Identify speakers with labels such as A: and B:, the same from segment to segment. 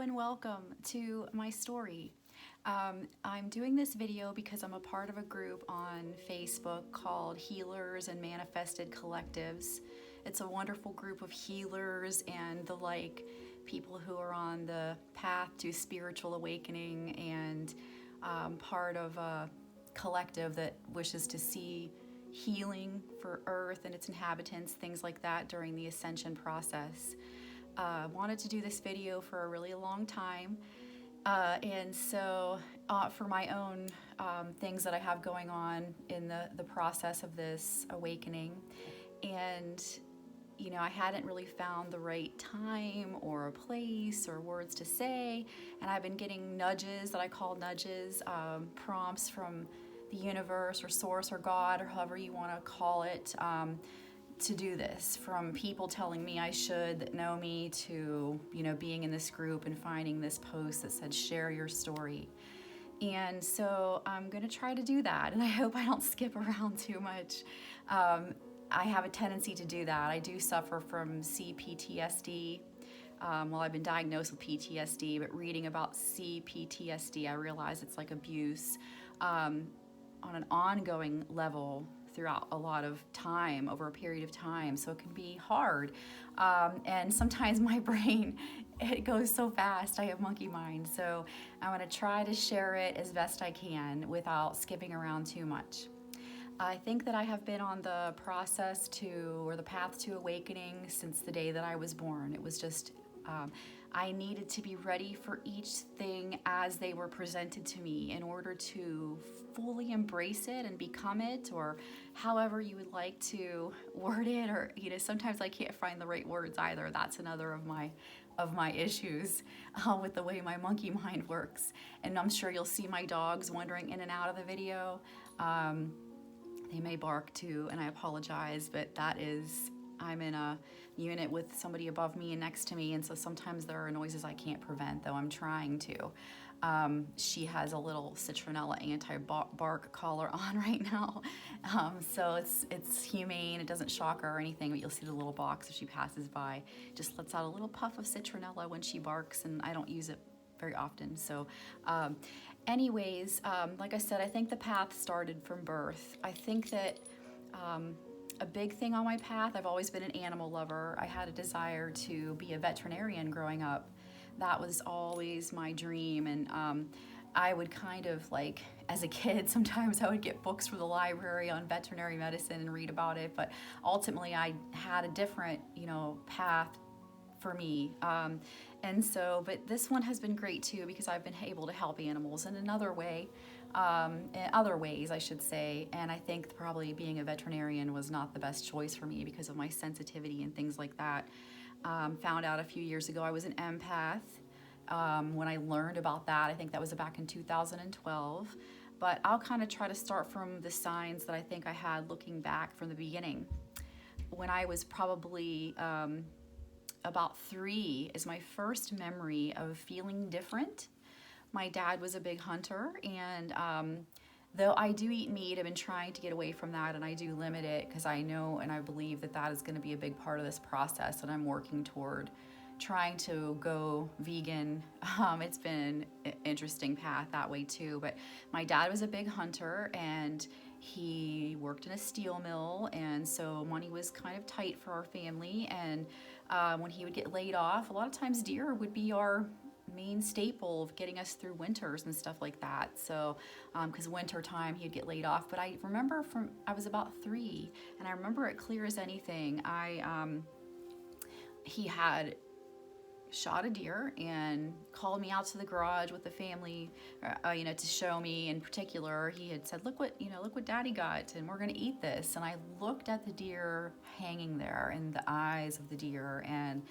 A: and welcome to my story. I'm doing this video because I'm a part of a group on Facebook called Healers and Manifested Collectives. It's a wonderful group of healers and people who are on the path to spiritual awakening and part of a collective that wishes to see healing for Earth and its inhabitants, things like that during the Ascension process. Wanted to do this video for a really long time, and so for my own things that I have going on in the process of this awakening, and I hadn't really found the right time or a place or words to say, and I've been getting nudges that I call nudges, prompts from the universe or source or God or however you want to call it, to do this, from people telling me I should that know me to being in this group and finding this post that said share your story. And so I'm gonna try to do that, and I hope I don't skip around too much. I have a tendency to do that. I do suffer from CPTSD. Well, I've been diagnosed with PTSD, but reading about CPTSD, I realize it's like abuse on an ongoing level throughout a lot of time, over a period of time, so it can be hard. And sometimes my brain, it goes so fast, I have monkey mind, so I'm gonna try to share it as best I can without skipping around too much. I think that I have been on the process or the path to awakening since the day that I was born. It was just, I needed to be ready for each thing as they were presented to me in order to fully embrace it and become it, or however you would like to word it. Or sometimes I can't find the right words either. That's another of my issues with the way my monkey mind works. And I'm sure you'll see my dogs wandering in and out of the video. They may bark too, and I apologize, but I'm in a unit with somebody above me and next to me, and so sometimes there are noises I can't prevent, though I'm trying to. She has a little citronella anti-bark collar on right now, so it's humane. It doesn't shock her or anything, but you'll see the little box as she passes by. Just lets out a little puff of citronella when she barks, and I don't use it very often. So anyways, like I said, I think the path started from birth. I think that a big thing on my path, I've always been an animal lover. I had a desire to be a veterinarian growing up. That was always my dream, and I would kind of as a kid, sometimes I would get books from the library on veterinary medicine and read about it, but ultimately I had a different path for me. And so, but this one has been great too, because I've been able to help animals in another way, in other ways, I should say. And I think probably being a veterinarian was not the best choice for me because of my sensitivity and things like that. Found out a few years ago I was an empath. When I learned about that, I think that was back in 2012. But I'll kind of try to start from the signs that I think I had looking back from the beginning. When I was probably about 3 is my first memory of feeling different. My dad was a big hunter, and though I do eat meat, I've been trying to get away from that, and I do limit it because I know and I believe that is going to be a big part of this process, and I'm working toward trying to go vegan. It's been an interesting path that way too, but my dad was a big hunter, and he worked in a steel mill, and so money was kind of tight for our family. And when he would get laid off, a lot of times deer would be our main staple of getting us through winters and stuff like that. So because winter time he'd get laid off. But I remember I was about 3, and I remember it clear as anything. He had shot a deer and called me out to the garage with the family, to show me. In particular, he had said, look what daddy got, and we're gonna eat this. And I looked at the deer hanging there in the eyes of the deer, and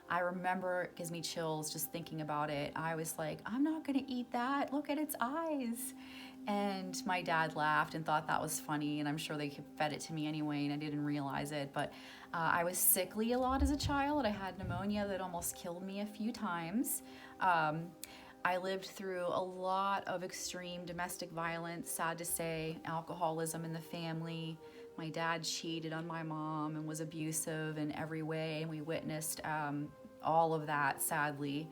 A: I remember, it gives me chills just thinking about it. I was like, I'm not gonna eat that, look at its eyes. And my dad laughed and thought that was funny, and I'm sure they fed it to me anyway, and I didn't realize it. But I was sickly a lot as a child. I had pneumonia that almost killed me a few times. I lived through a lot of extreme domestic violence, sad to say, alcoholism in the family. My dad cheated on my mom and was abusive in every way, and we witnessed all of that, sadly.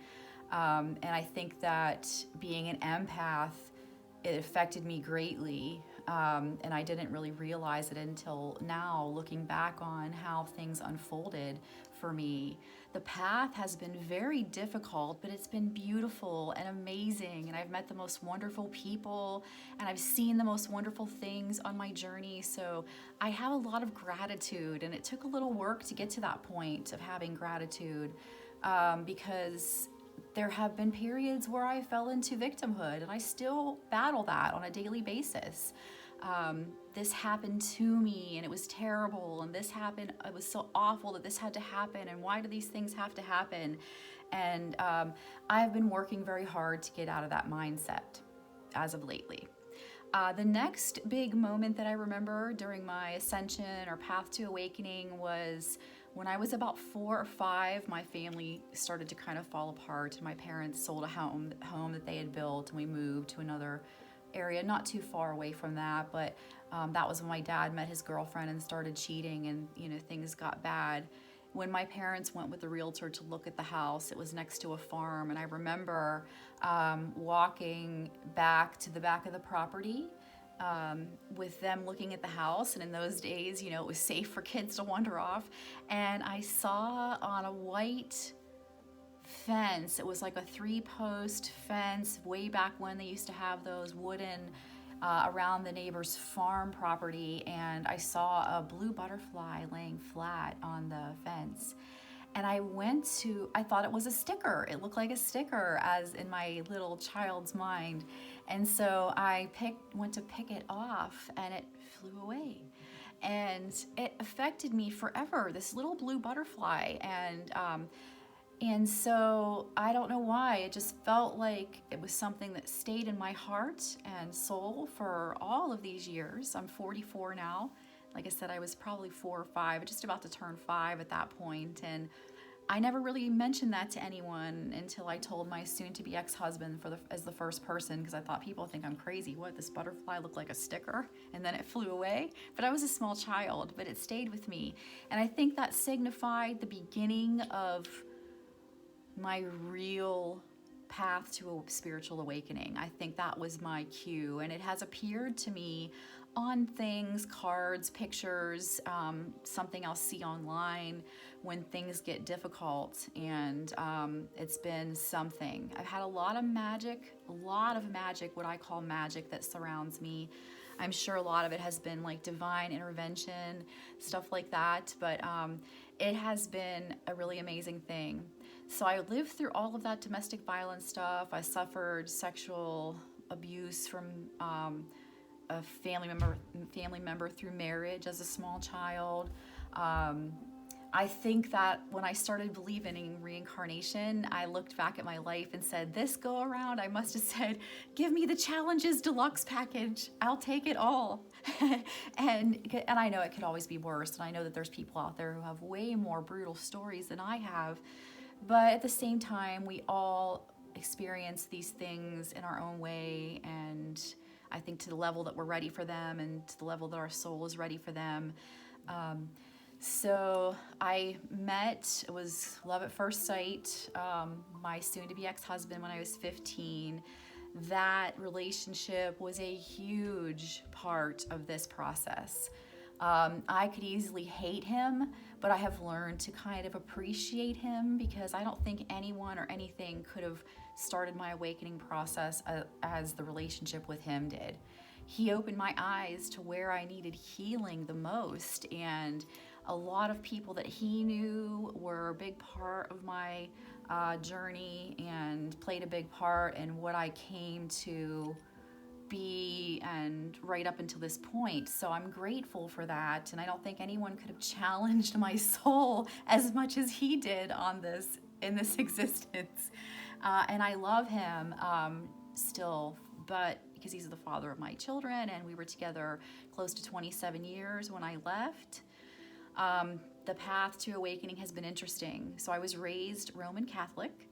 A: And I think that being an empath, it affected me greatly. And I didn't really realize it until now, looking back on how things unfolded for me. The path has been very difficult, but it's been beautiful and amazing. And I've met the most wonderful people, and I've seen the most wonderful things on my journey. So I have a lot of gratitude, and it took a little work to get to that point of having gratitude, because there have been periods where I fell into victimhood, and I still battle that on a daily basis. This happened to me, and it was terrible, and this happened, it was so awful that this had to happen, and why do these things have to happen? And I've been working very hard to get out of that mindset as of lately. The next big moment that I remember during my ascension or path to awakening was when I was about 4 or 5. My family started to kind of fall apart, and my parents sold a home that they had built, and we moved to another area not too far away from that. But that was when my dad met his girlfriend and started cheating, and things got bad. When my parents went with the realtor to look at the house, it was next to a farm, and I remember walking back to the back of the property with them looking at the house. And in those days, it was safe for kids to wander off, and I saw on a white fence, it was like a 3-post fence way back when they used to have those wooden around the neighbor's farm property, and I saw a blue butterfly laying flat on the fence. And I thought it was a sticker. It looked like a sticker, as in my little child's mind. And so I went to pick it off, and it flew away. And it affected me forever, this little blue butterfly. And so I don't know why, it just felt like it was something that stayed in my heart and soul for all of these years. I'm 44 now. Like I said, I was probably 4 or 5, just about to turn 5 at that point. And I never really mentioned that to anyone until I told my soon-to-be ex-husband as the first person, because I thought people think I'm crazy. What, this butterfly looked like a sticker? And then it flew away? But I was a small child, but it stayed with me. And I think that signified the beginning of my real path to a spiritual awakening. I think that was my cue, and it has appeared to me on things, cards, pictures, something I'll see online when things get difficult, and it's been something. I've had a lot of magic, what I call magic, that surrounds me. I'm sure a lot of it has been like divine intervention, stuff like that, but it has been a really amazing thing. So I lived through all of that domestic violence stuff. I suffered sexual abuse from a family member through marriage as a small child. I think that when I started believing in reincarnation, I looked back at my life and said, this go around, I must have said, give me the challenges deluxe package. I'll take it all. and I know it could always be worse. And I know that there's people out there who have way more brutal stories than I have. But at the same time, we all experience these things in our own way, and I think to the level that we're ready for them, and to the level that our soul is ready for them. So I it was love at first sight, my soon-to-be ex-husband when I was 15. That relationship was a huge part of this process. I could easily hate him, but I have learned to kind of appreciate him, because I don't think anyone or anything could have started my awakening process as the relationship with him did. He opened my eyes to where I needed healing the most, and a lot of people that he knew were a big part of my journey and played a big part in what I came to be and right up until this point. So I'm grateful for that, and I don't think anyone could have challenged my soul as much as he did in this existence. And I love him still, but because he's the father of my children, and we were together close to 27 years when I left. The path to awakening has been interesting. So I was raised Roman Catholic.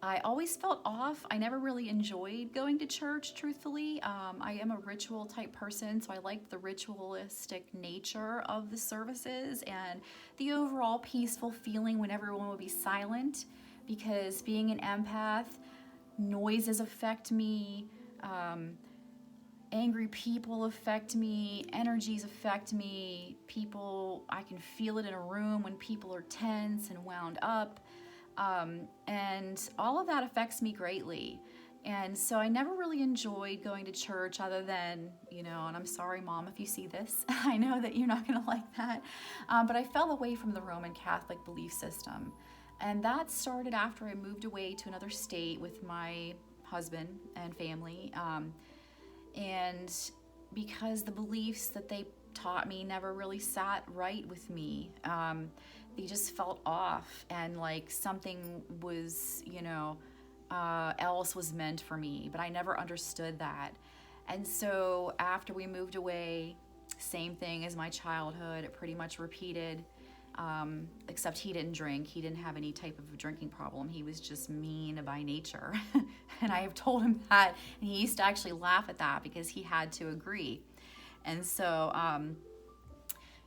A: I always felt off. I never really enjoyed going to church, truthfully. I am a ritual type person, so I liked the ritualistic nature of the services and the overall peaceful feeling when everyone would be silent. because being an empath, noises affect me, angry people affect me, energies affect me, people, I can feel it in a room when people are tense and wound up, and all of that affects me greatly. And so I never really enjoyed going to church other than, and I'm sorry, Mom, if you see this. I know that you're not going to like that. But I fell away from the Roman Catholic belief system. And that started after I moved away to another state with my husband and family. And because the beliefs that they taught me never really sat right with me, they just felt off, and like something was, else was meant for me, but I never understood that. And so after we moved away, same thing as my childhood, it pretty much repeated, except he didn't drink. He didn't have any type of a drinking problem. He was just mean by nature. And I have told him that, and he used to actually laugh at that because he had to agree. And so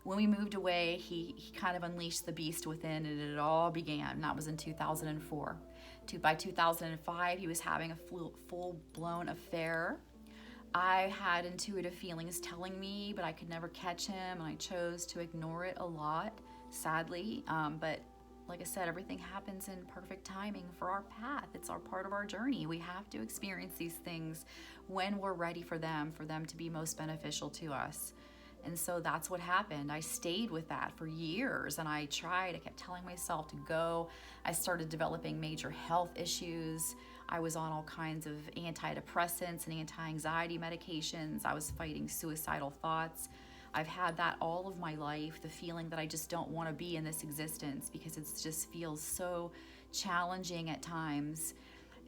A: when we moved away, he kind of unleashed the beast within, and it all began. That was in 2004. By 2005, he was having a full-blown affair. I had intuitive feelings telling me, but I could never catch him, and I chose to ignore it a lot, sadly. But like I said, everything happens in perfect timing for our path. It's our part of our journey. We have to experience these things when we're ready for them to be most beneficial to us. And so that's what happened. I stayed with that for years, and I kept telling myself to go. I started developing major health issues. I was on all kinds of antidepressants and anti-anxiety medications. I was fighting suicidal thoughts. I've had that all of my life, the feeling that I just don't want to be in this existence because it just feels so challenging at times.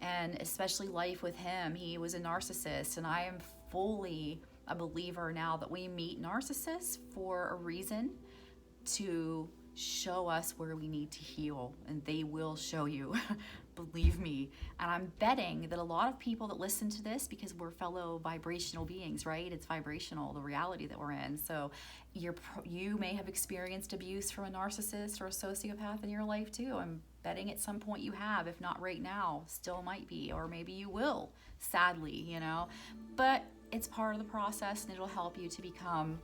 A: And especially life with him. He was a narcissist, and I am fully a believer now that we meet narcissists for a reason, to show us where we need to heal, and they will show you. Believe me. And I'm betting that a lot of people that listen to this, because we're fellow vibrational beings, right? It's vibrational, the reality that we're in. So you may have experienced abuse from a narcissist or a sociopath in your life too. I'm betting at some point you have, if not right now, still might be, or maybe you will, sadly, But it's part of the process, and it'll help you to become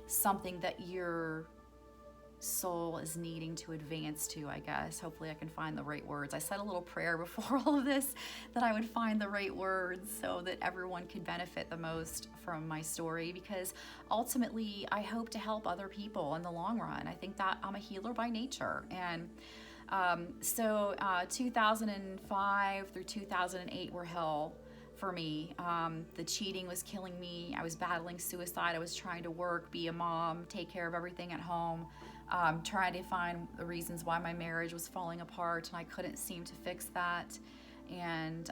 A: something that your soul is needing to advance to, I guess. Hopefully I can find the right words. I said a little prayer before all of this that I would find the right words so that everyone could benefit the most from my story, because ultimately I hope to help other people in the long run. I think that I'm a healer by nature. And so 2005 through 2008 were hell for me. The cheating was killing me. I was battling suicide. I was trying to work, be a mom, take care of everything at home, trying to find the reasons why my marriage was falling apart, and I couldn't seem to fix that. And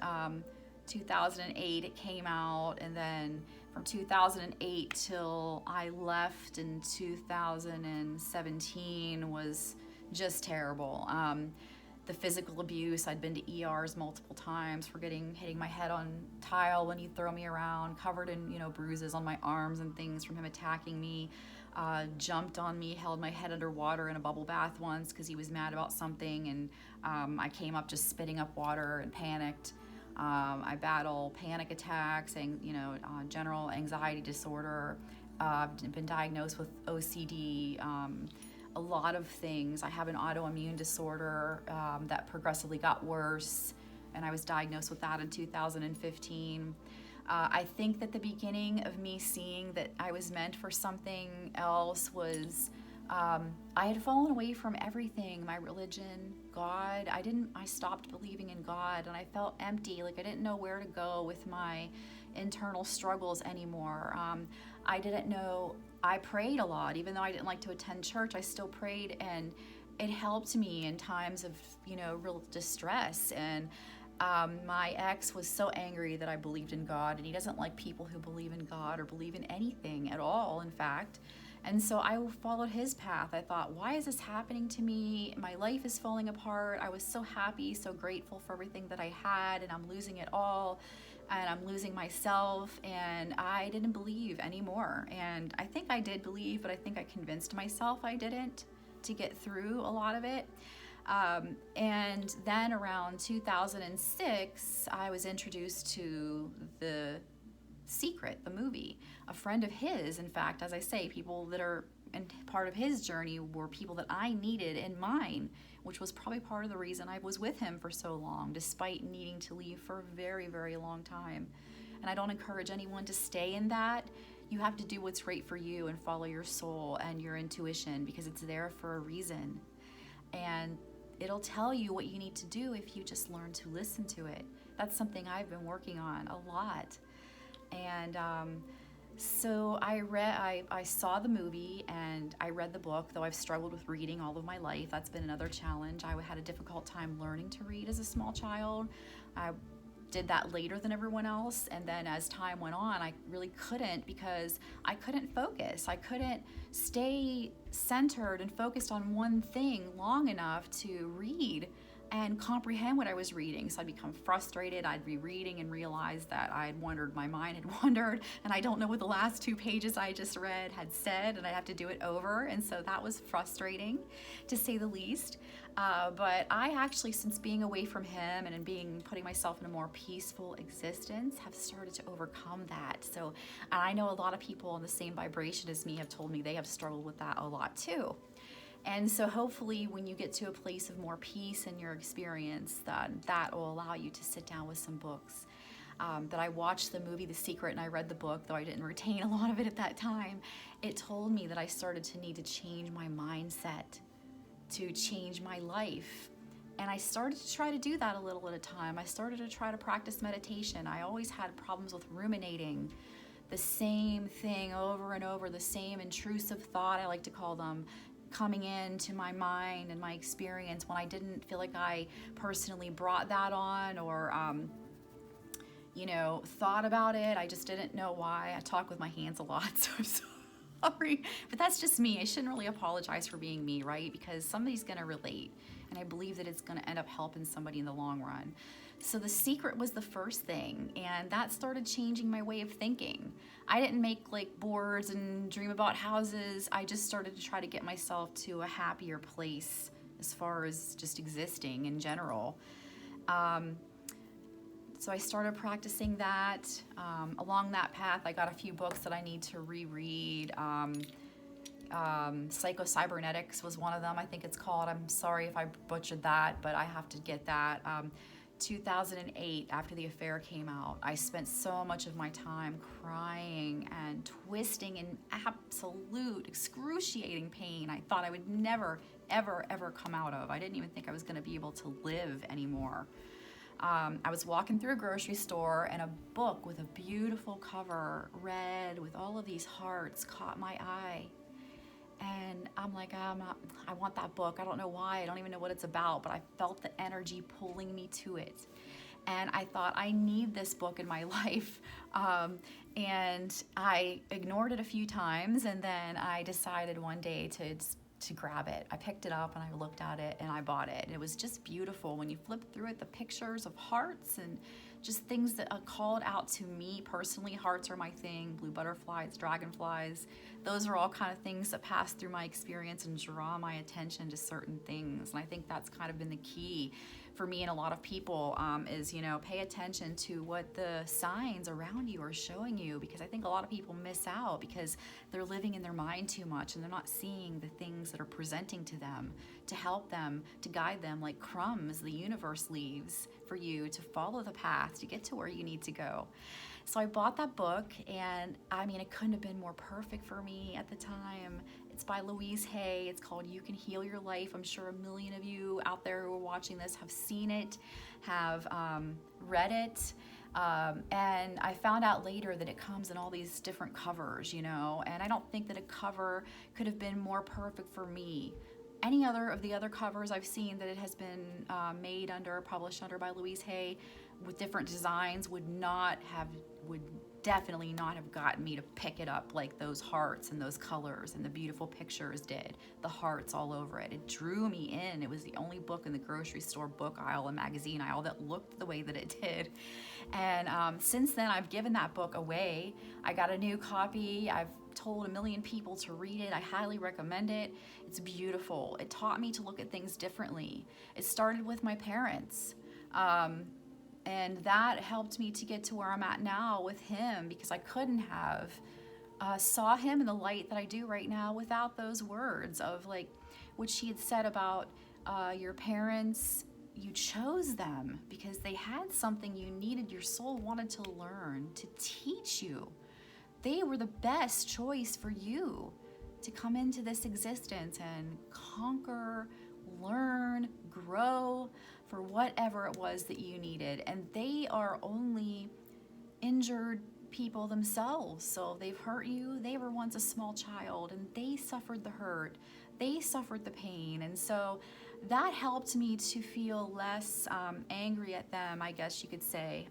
A: 2008 it came out, and then from 2008 till I left in 2017 was just terrible. The physical abuse, I'd been to ERs multiple times for hitting my head on tile when he'd throw me around, covered in bruises on my arms and things from him attacking me. Jumped on me, held my head underwater in a bubble bath once because he was mad about something, and I came up just spitting up water and panicked. I battle panic attacks and general anxiety disorder. I've been diagnosed with OCD. A lot of things. I have an autoimmune disorder that progressively got worse, and I was diagnosed with that in 2015. I think that the beginning of me seeing that I was meant for something else was I had fallen away from everything, my religion, God. I stopped believing in God, and I felt empty, like I didn't know where to go with my internal struggles anymore. I didn't know. I prayed a lot, even though I didn't like to attend church. I still prayed, and it helped me in times of real distress. And my ex was so angry that I believed in God, and he doesn't like people who believe in God or believe in anything at all, in fact. And so I followed his path. I thought, why is this happening to me? My life is falling apart. I was so happy, so grateful for everything that I had, and I'm losing it all. And I'm losing myself, and I didn't believe anymore. And I think I did believe, but I think I convinced myself I didn't to get through a lot of it. And then around 2006, I was introduced to The Secret, the movie. A friend of his, in fact, as I say, people that are and part of his journey were people that I needed in mine, which was probably part of the reason I was with him for so long, despite needing to leave for a very, very long time. And I don't encourage anyone to stay in that. You have to do what's right for you and follow your soul and your intuition, because it's there for a reason. And it'll tell you what you need to do if you just learn to listen to it. That's something I've been working on a lot. And so I saw the movie and I read the book, though I've struggled with reading all of my life. That's been another challenge. I had a difficult time learning to read as a small child. I did that later than everyone else, and then as time went on, I really couldn't, because I couldn't focus. I couldn't stay centered and focused on one thing long enough to read and comprehend what I was reading. So I'd become frustrated. I'd be reading and realize that I'd wandered, my mind had wandered, and I don't know what the last 2 pages I just read had said, and I'd have to do it over. And so that was frustrating, to say the least. But I actually, since being away from him and putting myself in a more peaceful existence, have started to overcome that. So I know a lot of people on the same vibration as me have told me they have struggled with that a lot too. And so hopefully when you get to a place of more peace in your experience, that will allow you to sit down with some books. That I watched the movie The Secret and I read the book, though I didn't retain a lot of it at that time. It told me that I started to need to change my mindset, to change my life. And I started to try to do that a little at a time. I started to try to practice meditation. I always had problems with ruminating the same thing over and over, the same intrusive thought, I like to call them, coming into my mind and my experience when I didn't feel like I personally brought that on or thought about it. I just didn't know why. I talk with my hands a lot, so I'm sorry. But that's just me. I shouldn't really apologize for being me, right? Because somebody's gonna relate, and I believe that it's gonna end up helping somebody in the long run. So The Secret was the first thing, and that started changing my way of thinking. I didn't make like boards and dream about houses. I just started to try to get myself to a happier place as far as just existing in general. So I started practicing that. Along that path, I got a few books that I need to reread. Psycho-Cybernetics was one of them, I think it's called. I'm sorry if I butchered that, but I have to get that. 2008, after The Affair came out, I spent so much of my time crying and twisting in absolute excruciating pain I thought I would never, ever, ever come out of. I didn't even think I was going to be able to live anymore. I was walking through a grocery store and a book with a beautiful cover, red, with all of these hearts, caught my eye. And I'm like, I want that book. I don't know why. I don't even know what it's about, but I felt the energy pulling me to it. And I thought, I need this book in my life. And I ignored it a few times, and then I decided one day to grab it. I picked it up and I looked at it and I bought it. And it was just beautiful. When you flip through it, the pictures of hearts and just things that called out to me personally. Hearts are my thing, blue butterflies, dragonflies. Those are all kind of things that pass through my experience and draw my attention to certain things. And I think that's kind of been the key for me and a lot of people is, pay attention to what the signs around you are showing you, because I think a lot of people miss out because they're living in their mind too much and they're not seeing the things that are presenting to them to help them, to guide them like crumbs the universe leaves for you to follow the path to get to where you need to go. So I bought that book, and it couldn't have been more perfect for me at the time. It's by Louise Hay. It's called You Can Heal Your Life. I'm sure a million of you out there who are watching this have seen it, have read it. And I found out later that it comes in all these different covers, and I don't think that a cover could have been more perfect for me. Any other of the other covers I've seen that it has been published under by Louise Hay with different designs would definitely not have gotten me to pick it up like those hearts and those colors and the beautiful pictures did. The hearts all over it. It drew me in. It was the only book in the grocery store book aisle and magazine aisle that looked the way that it did. And since then, I've given that book away. I got a new copy. I've told a million people to read it. I highly recommend it. It's beautiful. It taught me to look at things differently. It started with my parents. And that helped me to get to where I'm at now with him, because I couldn't have saw him in the light that I do right now without those words of like what she had said about your parents. You chose them because they had something you needed, your soul wanted to learn, to teach you. They were the best choice for you to come into this existence and conquer, learn, grow for whatever it was that you needed. And they are only injured people themselves. So they've hurt you. They were once a small child and they suffered the hurt. They suffered the pain. And so that helped me to feel less angry at them, I guess you could say.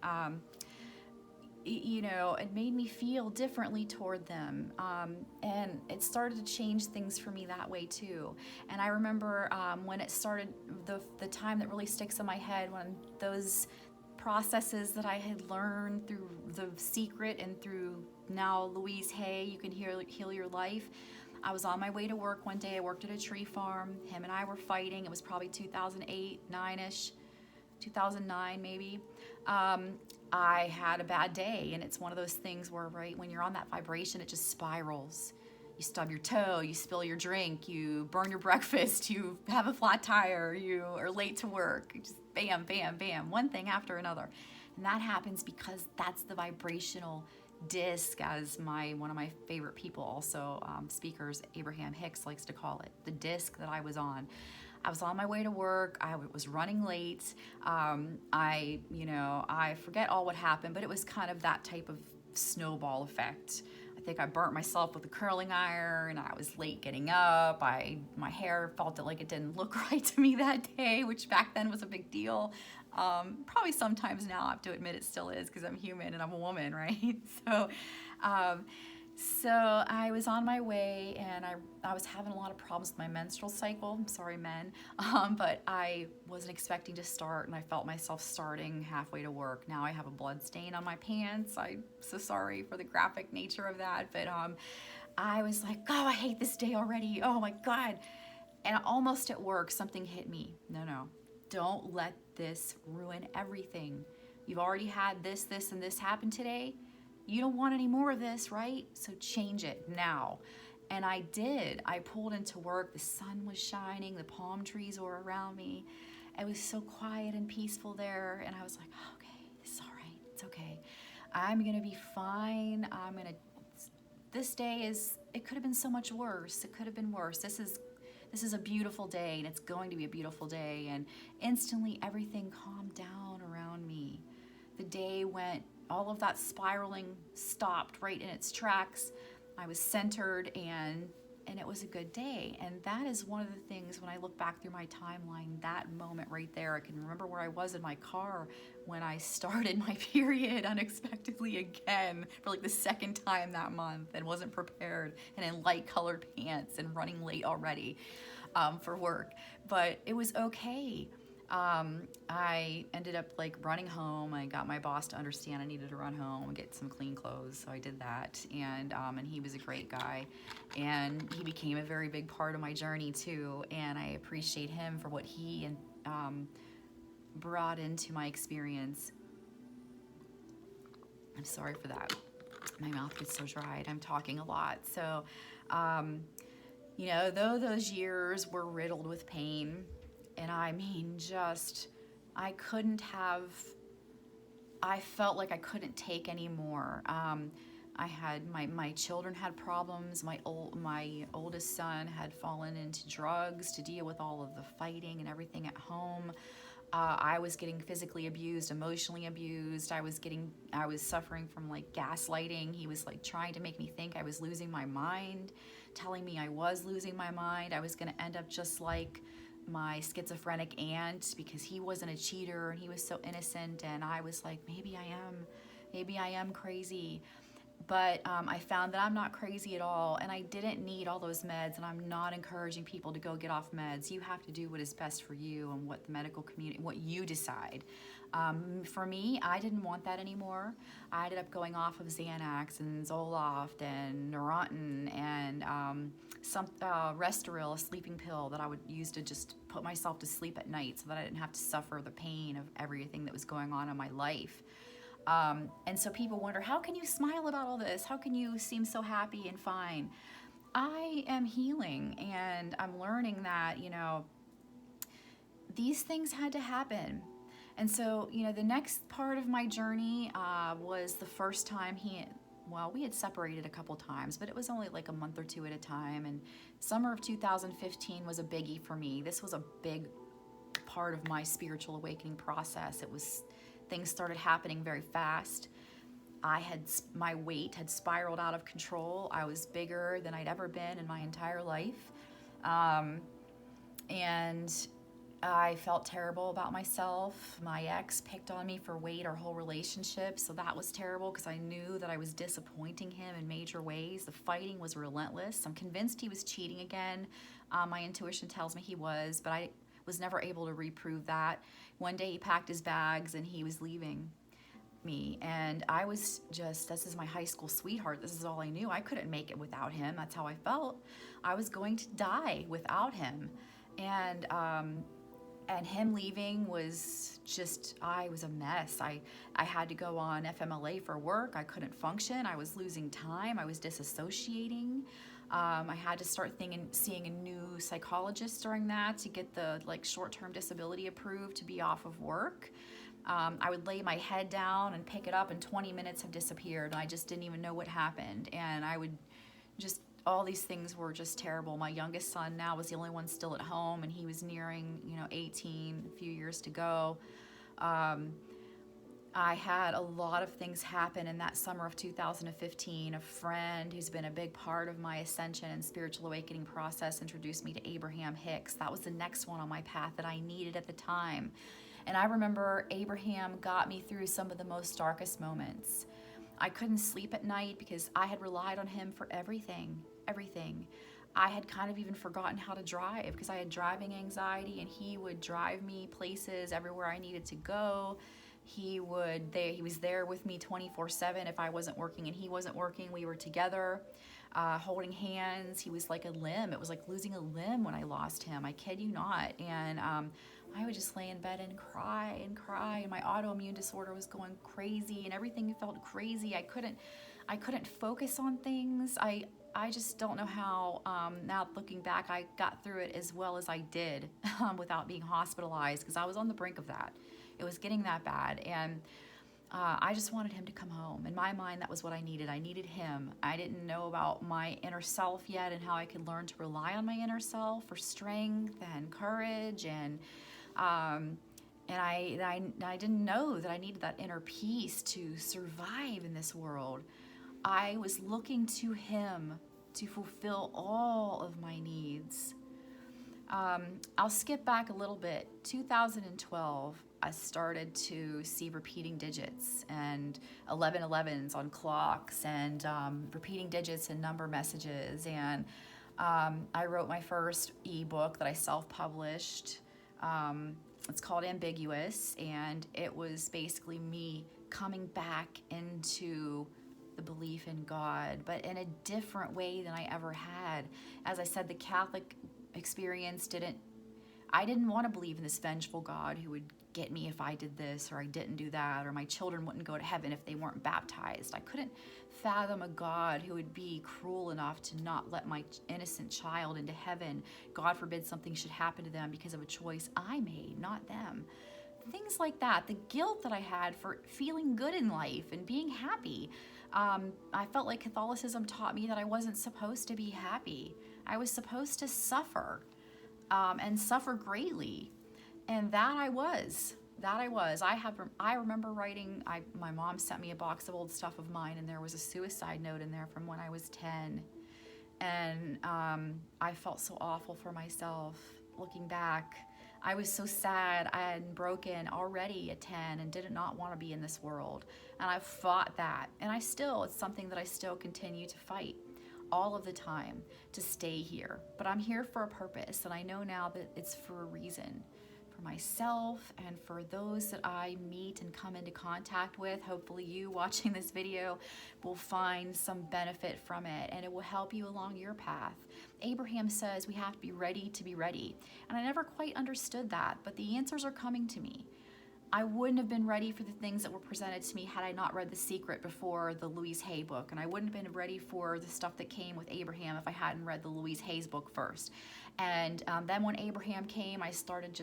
A: You know, it made me feel differently toward them. And it started to change things for me that way too. And I remember when it started, the time that really sticks in my head, when those processes that I had learned through The Secret and through now Louise Hay, You Can Heal Your Life. I was on my way to work one day. I worked at a tree farm. Him and I were fighting. It was probably 2008, 9-ish, 2009 maybe. I had a bad day, and it's one of those things where, right, when you're on that vibration, it just spirals. You stub your toe, you spill your drink, you burn your breakfast, you have a flat tire, you are late to work. Just bam, bam, bam, one thing after another. And that happens because that's the vibrational disc, as one of my favorite people, also speakers, Abraham Hicks, likes to call it, the disc that I was on. I was on my way to work. I was running late. I forget all what happened, but it was kind of that type of snowball effect. I think I burnt myself with a curling iron. I was late getting up. My hair felt like it didn't look right to me that day, which back then was a big deal. Probably sometimes now I have to admit it still is, because I'm human and I'm a woman, right? So I was on my way, and I was having a lot of problems with my menstrual cycle. I'm sorry, men, but I wasn't expecting to start, and I felt myself starting halfway to work. Now I have a blood stain on my pants. I'm so sorry for the graphic nature of that, but I was like, oh, I hate this day already. Oh my God. And almost at work, something hit me. No, don't let this ruin everything. You've already had this, and this happen today. You don't want any more of this, right? So change it now. And I did. I pulled into work. The sun was shining. The palm trees were around me. It was so quiet and peaceful there. And I was like, oh, okay, it's all right. It's okay. I'm going to be fine. This day it could have been so much worse. It could have been worse. This is a beautiful day, and it's going to be a beautiful day. And instantly everything calmed down around me. The day went, all of that spiraling stopped right in its tracks. I was centered, and it was a good day. And that is one of the things, when I look back through my timeline, that moment right there, I can remember where I was in my car when I started my period unexpectedly again for like the second time that month, and wasn't prepared, and in light colored pants and running late already for work. But it was okay. I ended up like running home. I got my boss to understand I needed to run home and get some clean clothes, so I did that. And he was a great guy, and he became a very big part of my journey too. And I appreciate him for what he brought into my experience. I'm sorry for that. My mouth gets so dried. I'm talking a lot. So, though those years were riddled with pain, and I mean, I felt like I couldn't take anymore. I had, my children had problems. My oldest son had fallen into drugs to deal with all of the fighting and everything at home. I was getting physically abused, emotionally abused. I was suffering from like gaslighting. He was like trying to make me think I was losing my mind, telling me I was losing my mind. I was going to end up just like my schizophrenic aunt, because he wasn't a cheater and he was so innocent, and I was like, maybe I am crazy. But I found that I'm not crazy at all, and I didn't need all those meds, and I'm not encouraging people to go get off meds. You have to do what is best for you and what the medical community, what you decide. For me, I didn't want that anymore. I ended up going off of Xanax and Zoloft and Neurontin and some Restoril, a sleeping pill that I would use to just put myself to sleep at night so that I didn't have to suffer the pain of everything that was going on in my life. And so people wonder, how can you smile about all this? How can you seem so happy and fine? I am healing, and I'm learning that, these things had to happen. And so, the next part of my journey was the first time we had separated a couple times, but it was only like a month or two at a time. And summer of 2015 was a biggie for me. This was a big part of my spiritual awakening process. Things started happening very fast. My weight had spiraled out of control. I was bigger than I'd ever been in my entire life. And I felt terrible about myself. My ex picked on me for weight our whole relationship, so that was terrible because I knew that I was disappointing him in major ways. The fighting was relentless. I'm convinced he was cheating again. My intuition tells me he was, but I was never able to reprove that. One day he packed his bags and he was leaving me, and I was this is my high school sweetheart. This is all I knew. I couldn't make it without him. That's how I felt. I was going to die without him. And him leaving was I was a mess. I had to go on FMLA for work. I couldn't function. I was losing time. I was disassociating. I had to start seeing a new psychologist during that to get the short-term disability approved to be off of work. I would lay my head down and pick it up, and 20 minutes have disappeared, and I just didn't even know what happened. And all these things were just terrible. My youngest son now was the only one still at home, and he was nearing, 18, a few years to go. I had a lot of things happen in that summer of 2015. A friend who's been a big part of my ascension and spiritual awakening process introduced me to Abraham Hicks. That was the next one on my path that I needed at the time. And I remember Abraham got me through some of the most darkest moments. I couldn't sleep at night because I had relied on him for everything. I had kind of even forgotten how to drive because I had driving anxiety, and he would drive me places everywhere I needed to go. He was there with me 24/7 if I wasn't working and he wasn't working. We were together, holding hands. He was like a limb. It was like losing a limb when I lost him. I kid you not. And I would just lay in bed and cry. And my autoimmune disorder was going crazy, and everything felt crazy. I couldn't focus on things. I just don't know how, now looking back, I got through it as well as I did without being hospitalized, because I was on the brink of that. It was getting that bad, and I just wanted him to come home. In my mind, that was what I needed. I needed him. I didn't know about my inner self yet and how I could learn to rely on my inner self for strength and courage, and I didn't know that I needed that inner peace to survive in this world. I was looking to him to fulfill all of my needs. I'll skip back a little bit. 2012, I started to see repeating digits and 1111s on clocks, and repeating digits and number messages. And I wrote my first ebook that I self-published. It's called Ambiguous, and it was basically me coming back into the belief in God, but in a different way than I ever had. As I said, the Catholic experience I didn't want to believe in this vengeful God who would get me if I did this or I didn't do that, or my children wouldn't go to heaven if they weren't baptized. I couldn't fathom a God who would be cruel enough to not let my innocent child into heaven. God forbid something should happen to them because of a choice I made, not them. Things like that. The guilt that I had for feeling good in life and being happy. I felt like Catholicism taught me that I wasn't supposed to be happy. I was supposed to suffer, and suffer greatly. And that I was. I remember writing, my mom sent me a box of old stuff of mine, and there was a suicide note in there from when I was 10. And I felt so awful for myself looking back. I was so sad and broken already at 10 and did not want to be in this world. And I fought that. And it's something that I still continue to fight all of the time to stay here. But I'm here for a purpose. And I know now that it's for a reason. For myself and for those that I meet and come into contact with. Hopefully you watching this video will find some benefit from it, and it will help you along your path. Abraham says we have to be ready to be ready. And I never quite understood that, but the answers are coming to me. I wouldn't have been ready for the things that were presented to me had I not read The Secret before the Louise Hay book. And I wouldn't have been ready for the stuff that came with Abraham if I hadn't read the Louise Hay's book first. And then when Abraham came, I started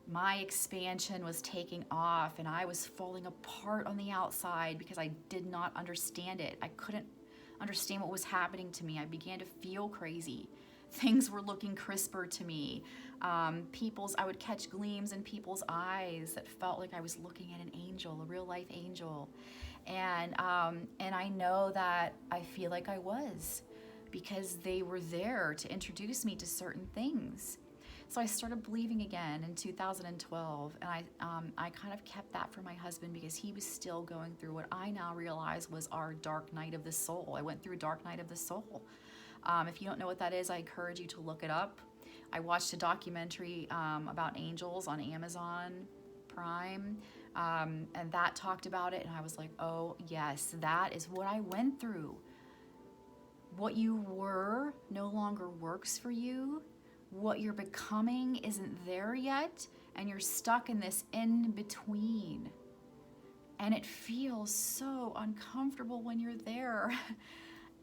A: my expansion was taking off, and I was falling apart on the outside because I did not understand it. I couldn't understand what was happening to me. I began to feel crazy. Things were looking crisper to me. I would catch gleams in people's eyes that felt like I was looking at an angel, a real life angel. And I know that I feel like I was, because they were there to introduce me to certain things. So I started believing again in 2012, and I kind of kept that for my husband because he was still going through what I now realize was our dark night of the soul. I went through dark night of the soul. If you don't know what that is, I encourage you to look it up. I watched a documentary about angels on Amazon Prime, and that talked about it, and I was like, oh yes, that is what I went through. What you were no longer works for you. What you're becoming isn't there yet, and you're stuck in this in-between. And it feels so uncomfortable when you're there.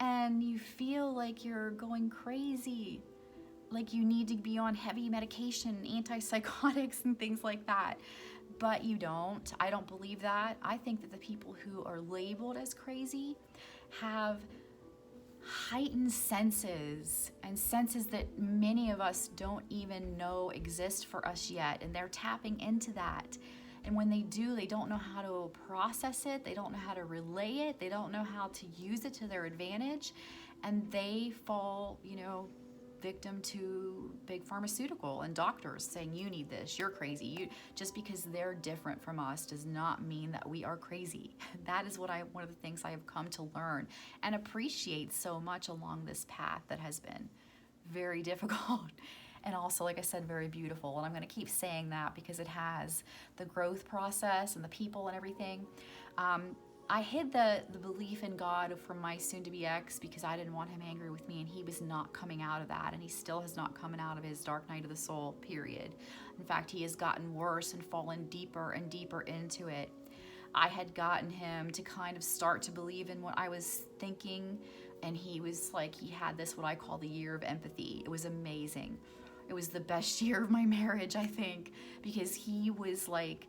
A: And you feel like you're going crazy, like you need to be on heavy medication, antipsychotics and things like that. But you don't. I don't believe that. I think that the people who are labeled as crazy have heightened senses, and senses that many of us don't even know exist for us yet, and they're tapping into that. And when they do, they don't know how to process it, they don't know how to relay it, they don't know how to use it to their advantage, and they fall, victim to big pharmaceutical and doctors saying, you need this, you're crazy. Just because they're different from us does not mean that we are crazy. That is one of the things I have come to learn and appreciate so much along this path that has been very difficult. And also, like I said, very beautiful. And I'm going to keep saying that because it has the growth process and the people and everything. I hid the belief in God from my soon-to-be ex because I didn't want him angry with me, and he was not coming out of that, and he still has not come out of his dark night of the soul, period. In fact, he has gotten worse and fallen deeper and deeper into it. I had gotten him to kind of start to believe in what I was thinking, and he was like, he had this, what I call the year of empathy. It was amazing. It was the best year of my marriage, I think, because he was like,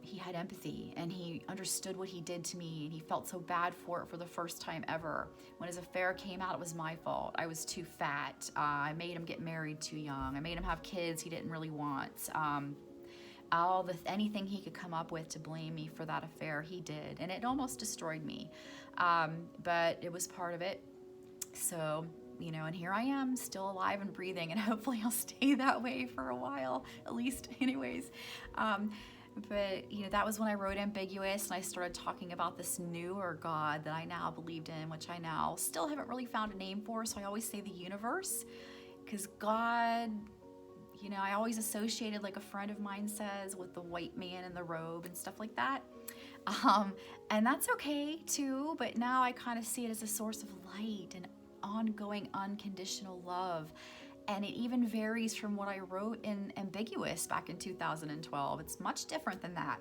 A: he had empathy, and he understood what he did to me, and he felt so bad for it for the first time ever. When his affair came out, it was my fault. I was too fat. I made him get married too young. I made him have kids he didn't really want. Anything he could come up with to blame me for that affair, he did, and it almost destroyed me. But it was part of it. So, and here I am, still alive and breathing, and hopefully I'll stay that way for a while, at least anyways. But, that was when I wrote Ambiguous, and I started talking about this newer God that I now believed in, which I now still haven't really found a name for, so I always say the universe, because God, I always associated, like a friend of mine says, with the white man in the robe and stuff like that. And that's okay, too, but now I kind of see it as a source of light and ongoing unconditional love. And it even varies from what I wrote in Ambiguous back in 2012. It's much different than that.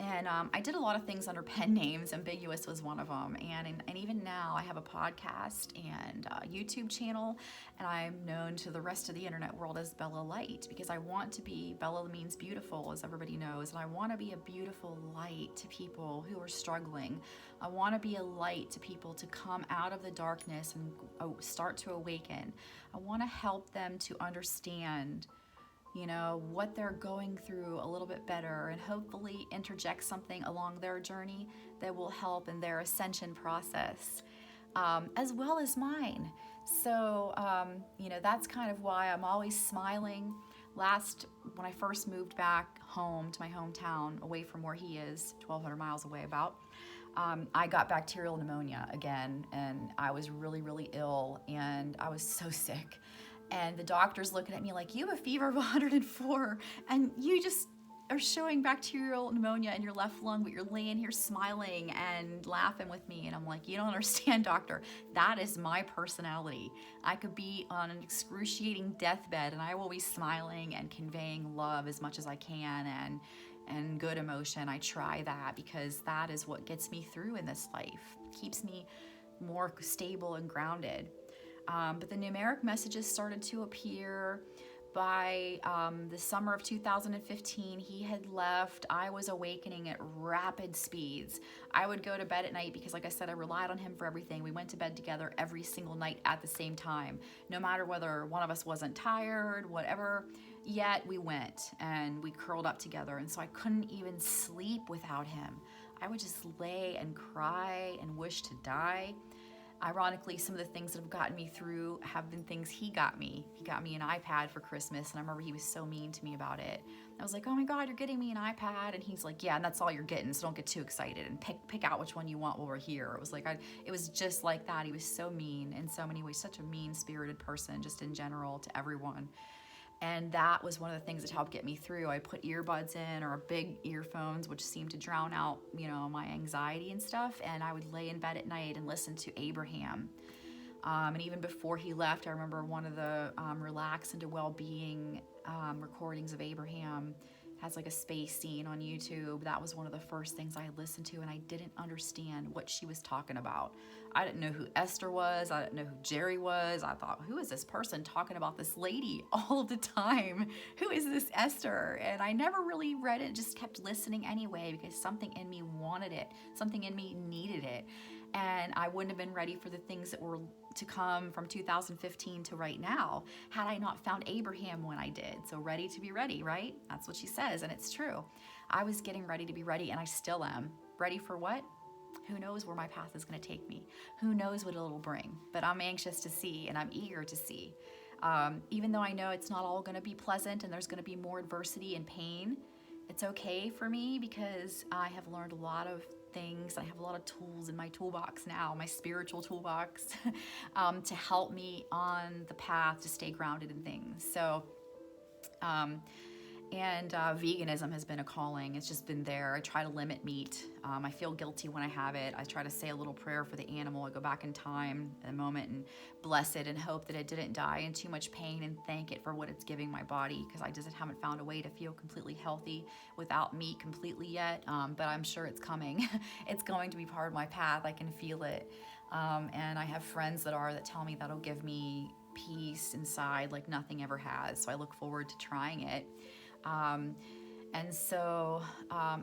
A: And I did a lot of things under pen names. Ambiguous was one of them. And even now I have a podcast and a YouTube channel, and I'm known to the rest of the internet world as Bella Light, because I want to be, Bella means beautiful, as everybody knows, and I want to be a beautiful light to people who are struggling. I want to be a light to people to come out of the darkness and start to awaken. I want to help them to understand what they're going through a little bit better, and hopefully interject something along their journey that will help in their ascension process, as well as mine, So, that's kind of why I'm always smiling. When I first moved back home to my hometown, away from where he is, 1,200 miles away about, I got bacterial pneumonia again, and I was really, really ill, and I was so sick. And the doctor's looking at me like, you have a fever of 104, and you just are showing bacterial pneumonia in your left lung, but you're laying here smiling and laughing with me. And I'm like, you don't understand, doctor. That is my personality. I could be on an excruciating deathbed and I will be smiling and conveying love as much as I can, and good emotion. I try that because that is what gets me through in this life. It keeps me more stable and grounded. But the numeric messages started to appear. By the summer of 2015, he had left. I was awakening at rapid speeds. I would go to bed at night because, like I said, I relied on him for everything. We went to bed together every single night at the same time, no matter whether one of us wasn't tired, whatever. Yet we went and we curled up together, and so I couldn't even sleep without him. I would just lay and cry and wish to die. Ironically, some of the things that have gotten me through have been things he got me. He got me an iPad for Christmas, and I remember he was so mean to me about it. I was like, oh my God, you're getting me an iPad? And he's like, yeah, and that's all you're getting, so don't get too excited, and pick out which one you want while we're here. It was like, it was just like that. He was so mean in so many ways, such a mean-spirited person, just in general, to everyone. And that was one of the things that helped get me through. I put earbuds in, or big earphones, which seemed to drown out, my anxiety and stuff. And I would lay in bed at night and listen to Abraham. And even before he left, I remember one of the Relax into Well-Being recordings of Abraham has like a space scene on YouTube. That was one of the first things I listened to, and I didn't understand what she was talking about. I didn't know who Esther was. I didn't know who Jerry was. I thought, who is this person talking about this lady all the time? Who is this Esther? And I never really read it, just kept listening anyway because something in me wanted it. Something in me needed it. And I wouldn't have been ready for the things that were to come from 2015 to right now had I not found Abraham when I did. So ready to be ready, right? That's what she says, and it's true. I was getting ready to be ready, and I still am. Ready for what? Who knows where my path is going to take me? Who knows what it'll bring? But I'm anxious to see, and I'm eager to see. Even though I know it's not all going to be pleasant and there's going to be more adversity and pain, it's okay for me because I have learned a lot of things. I have a lot of tools in my toolbox now, my spiritual toolbox, to help me on the path to stay grounded in things. So, veganism has been a calling. It's just been there. I try to limit meat. I feel guilty when I have it. I try to say a little prayer for the animal. I go back in time in a moment and bless it and hope that it didn't die in too much pain, and thank it for what it's giving my body, because I just haven't found a way to feel completely healthy without meat completely yet. But I'm sure it's coming. It's going to be part of my path. I can feel it. And I have friends that tell me that'll give me peace inside like nothing ever has. So I look forward to trying it.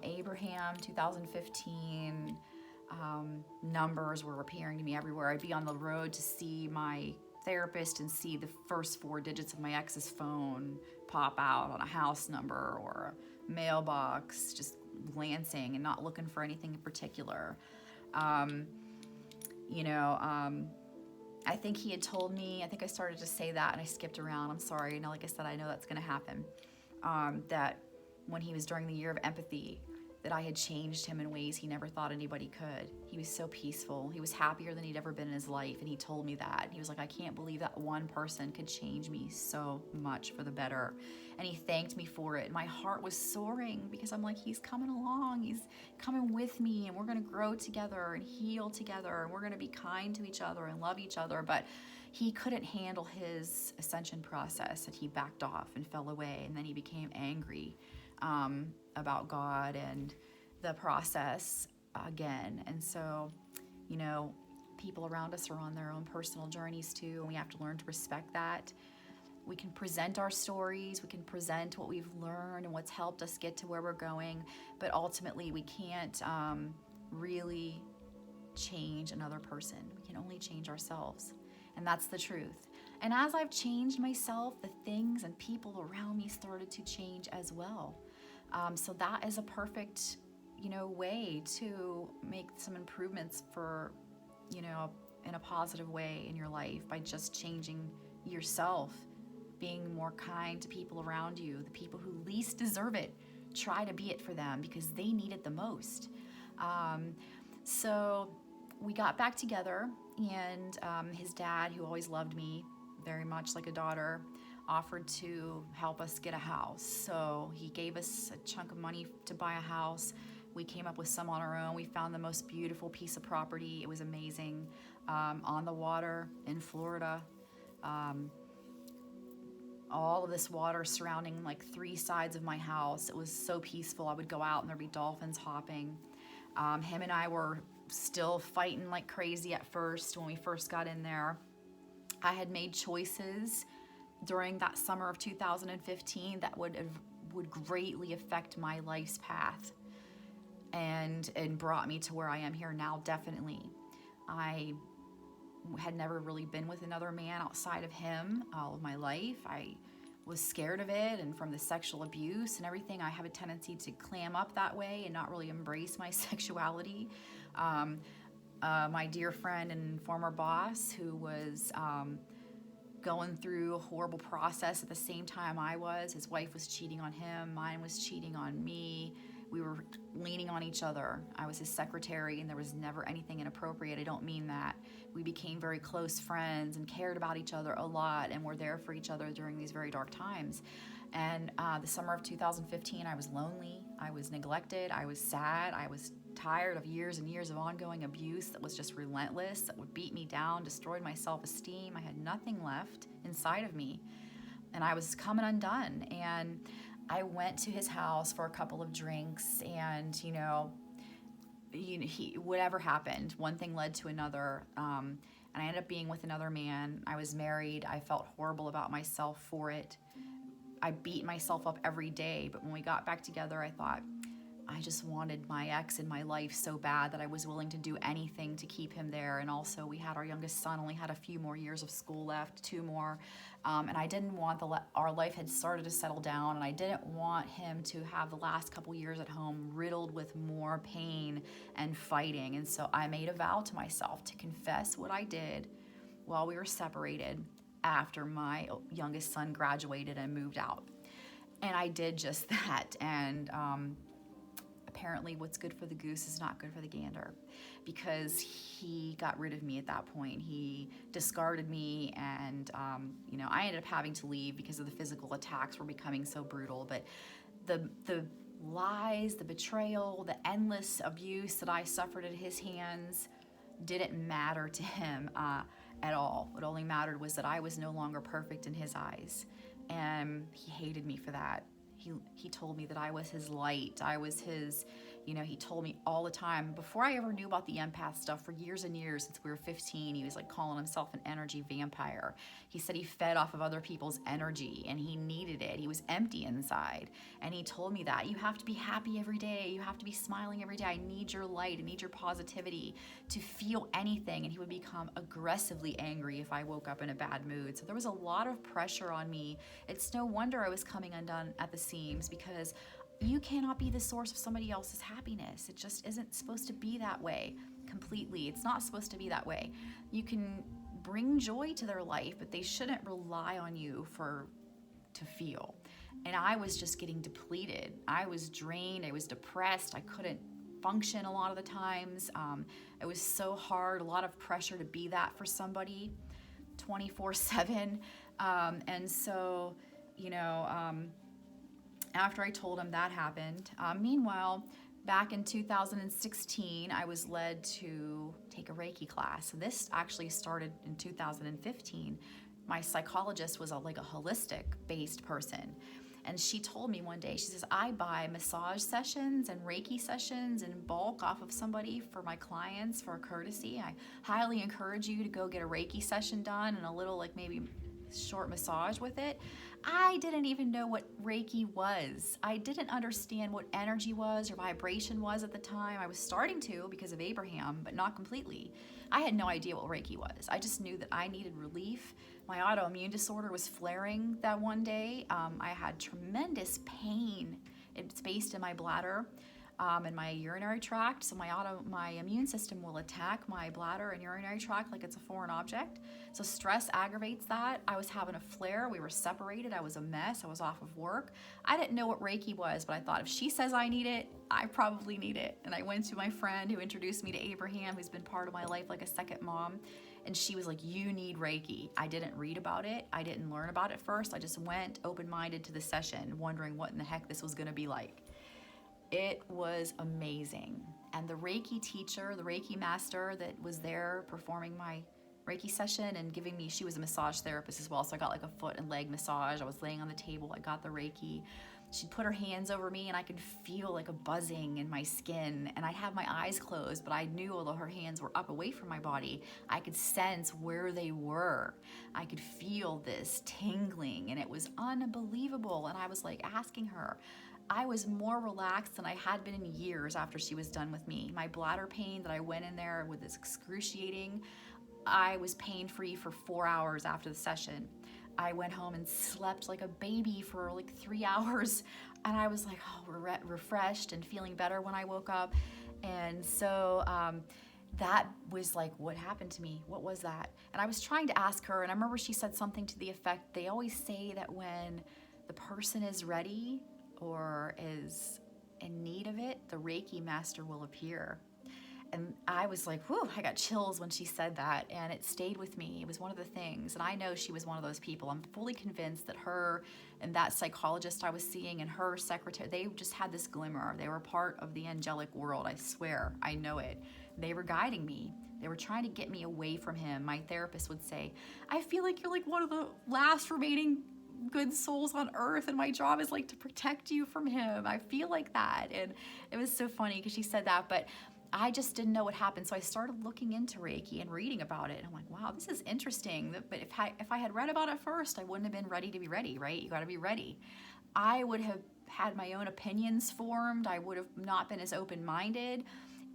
A: Abraham, 2015, numbers were appearing to me everywhere. I'd be on the road to see my therapist and see the first 4 digits of my ex's phone pop out on a house number or a mailbox, just glancing and not looking for anything in particular. I think he had told me, I think I started to say that and I skipped around. I'm sorry. Like I said, I know that's going to happen. That when he was during the year of empathy, that I had changed him in ways he never thought anybody could. He was so peaceful. He was happier than he'd ever been in his life. And he told me that. He was like, I can't believe that one person could change me so much for the better. And he thanked me for it. My heart was soaring because I'm like, he's coming along. He's coming with me, and we're going to grow together and heal together. And we're going to be kind to each other and love each other. But he couldn't handle his ascension process, and he backed off and fell away. And then he became angry about God and the process again. And so, people around us are on their own personal journeys too, and we have to learn to respect that. We can present our stories, we can present what we've learned and what's helped us get to where we're going, but ultimately we can't really change another person. We can only change ourselves. And that's the truth. And as I've changed myself, the things and people around me started to change as well. So that is a perfect, way to make some improvements for, in a positive way in your life by just changing yourself, being more kind to people around you, the people who least deserve it. Try to be it for them because they need it the most. So we got back together, and his dad, who always loved me very much like a daughter, offered to help us get a house. So he gave us a chunk of money to buy a house. We came up with some on our own. We found the most beautiful piece of property. It was amazing, on the water in Florida. All of this water surrounding like 3 sides of my house. It was so peaceful. I would go out and there'd be dolphins hopping. Him and I were still fighting like crazy at first when we first got in there. I had made choices during that summer of 2015 that would greatly affect my life's path and brought me to where I am here now. Definitely. I had never really been with another man outside of him all of my life. I was scared of it, and from the sexual abuse and everything, I have a tendency to clam up that way and not really embrace my sexuality. My dear friend and former boss, who was going through a horrible process at the same time I was. His wife was cheating on him, mine was cheating on me. We were leaning on each other. I was his secretary, and there was never anything inappropriate. I don't mean that. We became very close friends and cared about each other a lot, and were there for each other during these very dark times. And the summer of 2015, I was lonely, I was neglected, I was sad, I was tired of years and years of ongoing abuse that was just relentless, that would beat me down, destroyed my self-esteem. I had nothing left inside of me, and I was coming undone. And I went to his house for a couple of drinks, and whatever happened, one thing led to another, and I ended up being with another man. I was married. I felt horrible about myself for it. I beat myself up every day, but when we got back together, I thought, I just wanted my ex in my life so bad that I was willing to do anything to keep him there. And also, we had our youngest son, only had a few more years of school left, 2 more. And I didn't want our life had started to settle down, and I didn't want him to have the last couple years at home riddled with more pain and fighting. And so I made a vow to myself to confess what I did while we were separated after my youngest son graduated and moved out. And I did just that. And apparently what's good for the goose is not good for the gander, because he got rid of me at that point. He discarded me, and I ended up having to leave because of the physical attacks were becoming so brutal. But the lies, the betrayal, the endless abuse that I suffered at his hands didn't matter to him at all. What only mattered was that I was no longer perfect in his eyes, and he hated me for that. He told me that I was his light. I was his, he told me all the time, before I ever knew about the empath stuff, for years and years, since we were 15, he was like calling himself an energy vampire. He said he fed off of other people's energy, and he needed it. He was empty inside. And he told me that you have to be happy every day. You have to be smiling every day. I need your light. I need your positivity to feel anything. And he would become aggressively angry if I woke up in a bad mood. So there was a lot of pressure on me. It's no wonder I was coming undone at the seams, because you cannot be the source of somebody else's happiness. It just isn't supposed to be that way completely. It's not supposed to be that way. You can bring joy to their life, but they shouldn't rely on you to feel. And I was just getting depleted. I was drained. I was depressed. I couldn't function a lot of the times. It was so hard, a lot of pressure to be that for somebody 24/7. And so, after I told him that happened, meanwhile, back in 2016, I was led to take a Reiki class. So this actually started in 2015. My psychologist was a holistic-based person. And she told me one day, she says, I buy massage sessions and Reiki sessions in bulk off of somebody for my clients for a courtesy. I highly encourage you to go get a Reiki session done and a little maybe short massage with it. I didn't even know what Reiki was. I didn't understand what energy was or vibration was at the time. I was starting to because of Abraham, but not completely. I had no idea what Reiki was. I just knew that I needed relief. My autoimmune disorder was flaring that one day. I had tremendous pain. It's based in my bladder. in my urinary tract. So my immune system will attack my bladder and urinary tract like it's a foreign object. So stress aggravates that. I was having a flare. We were separated. I was a mess. I was off of work. I didn't know what Reiki was, but I thought if she says I need it, I probably need it. And I went to my friend who introduced me to Abraham, who's been part of my life like a second mom. And she was like, you need Reiki. I didn't read about it. I didn't learn about it first. I just went open-minded to the session, wondering what in the heck this was gonna be like. It was amazing. And the Reiki teacher, the Reiki master that was there performing my Reiki session and giving me, she was a massage therapist as well. So I got like a foot and leg massage. I was laying on the table. I got the Reiki. She'd put her hands over me and I could feel like a buzzing in my skin, and I'd have my eyes closed, but I knew although her hands were up away from my body, I could sense where they were. I could feel this tingling and it was unbelievable. And I was like asking her, I was more relaxed than I had been in years after she was done with me. My bladder pain that I went in there with is excruciating. I was pain-free for 4 hours after the session. I went home and slept like a baby for like 3 hours. And I was like, oh, refreshed and feeling better when I woke up. And so that was like, what happened to me? What was that? And I was trying to ask her, and I remember she said something to the effect, they always say that when the person is ready or is in need of it, the Reiki master will appear. And I was like, whew, I got chills when she said that, and it stayed with me. It was one of the things, and I know she was one of those people. I'm fully convinced that her and that psychologist I was seeing and her secretary, they just had this glimmer. They were part of the angelic world, I swear. I know it. They were guiding me. They were trying to get me away from him. My therapist would say, I feel like you're like one of the last remaining good souls on earth, and my job is like to protect you from him. I feel like that. And it was so funny because she said that, but I just didn't know what happened. So I started looking into Reiki and reading about it. And I'm like, wow, this is interesting. But if I had read about it first, I wouldn't have been ready to be ready, right? You got to be ready. I would have had my own opinions formed. I would have not been as open-minded.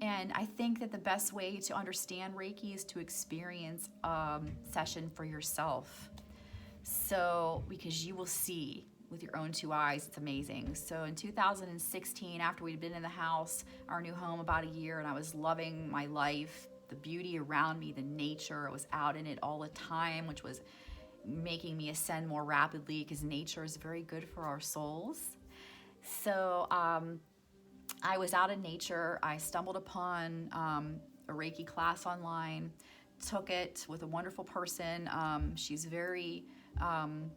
A: And I think that the best way to understand Reiki is to experience a session for yourself. So, because you will see with your own two eyes, it's amazing. So in 2016, after we'd been in the house, our new home, about a year, and I was loving my life, the beauty around me, the nature, I was out in it all the time, which was making me ascend more rapidly because nature is very good for our souls. So I was out in nature. I stumbled upon a Reiki class online, took it with a wonderful person. She's very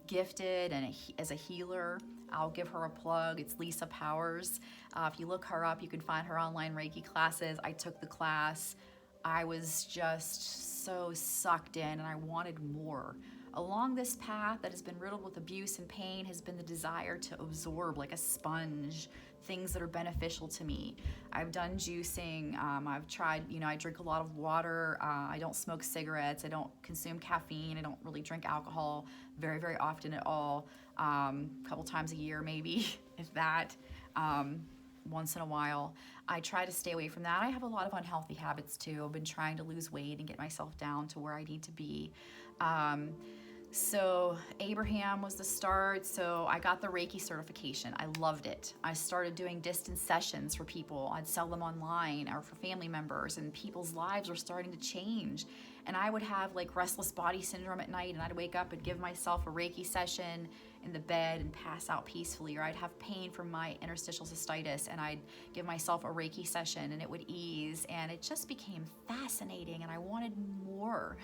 A: gifted and as a healer. I'll give her a plug. It's Lisa Powers. If you look her up, you can find her online Reiki classes. I took the class. I was just so sucked in and I wanted more. Along this path that has been riddled with abuse and pain has been the desire to absorb like a sponge things that are beneficial to me. I've done juicing. I've tried, I drink a lot of water. I don't smoke cigarettes. I don't consume caffeine. I don't really drink alcohol very, very often at all. A couple times a year, maybe, if that, once in a while. I try to stay away from that. I have a lot of unhealthy habits too. I've been trying to lose weight and get myself down to where I need to be. So Abraham was the start. So I got the Reiki certification. I loved it. I started doing distance sessions for people. I'd sell them online or for family members, and people's lives were starting to change. And I would have like restless body syndrome at night, and I'd wake up and give myself a Reiki session in the bed and pass out peacefully. Or I'd have pain from my interstitial cystitis, and I'd give myself a Reiki session and it would ease. And it just became fascinating, and I wanted more.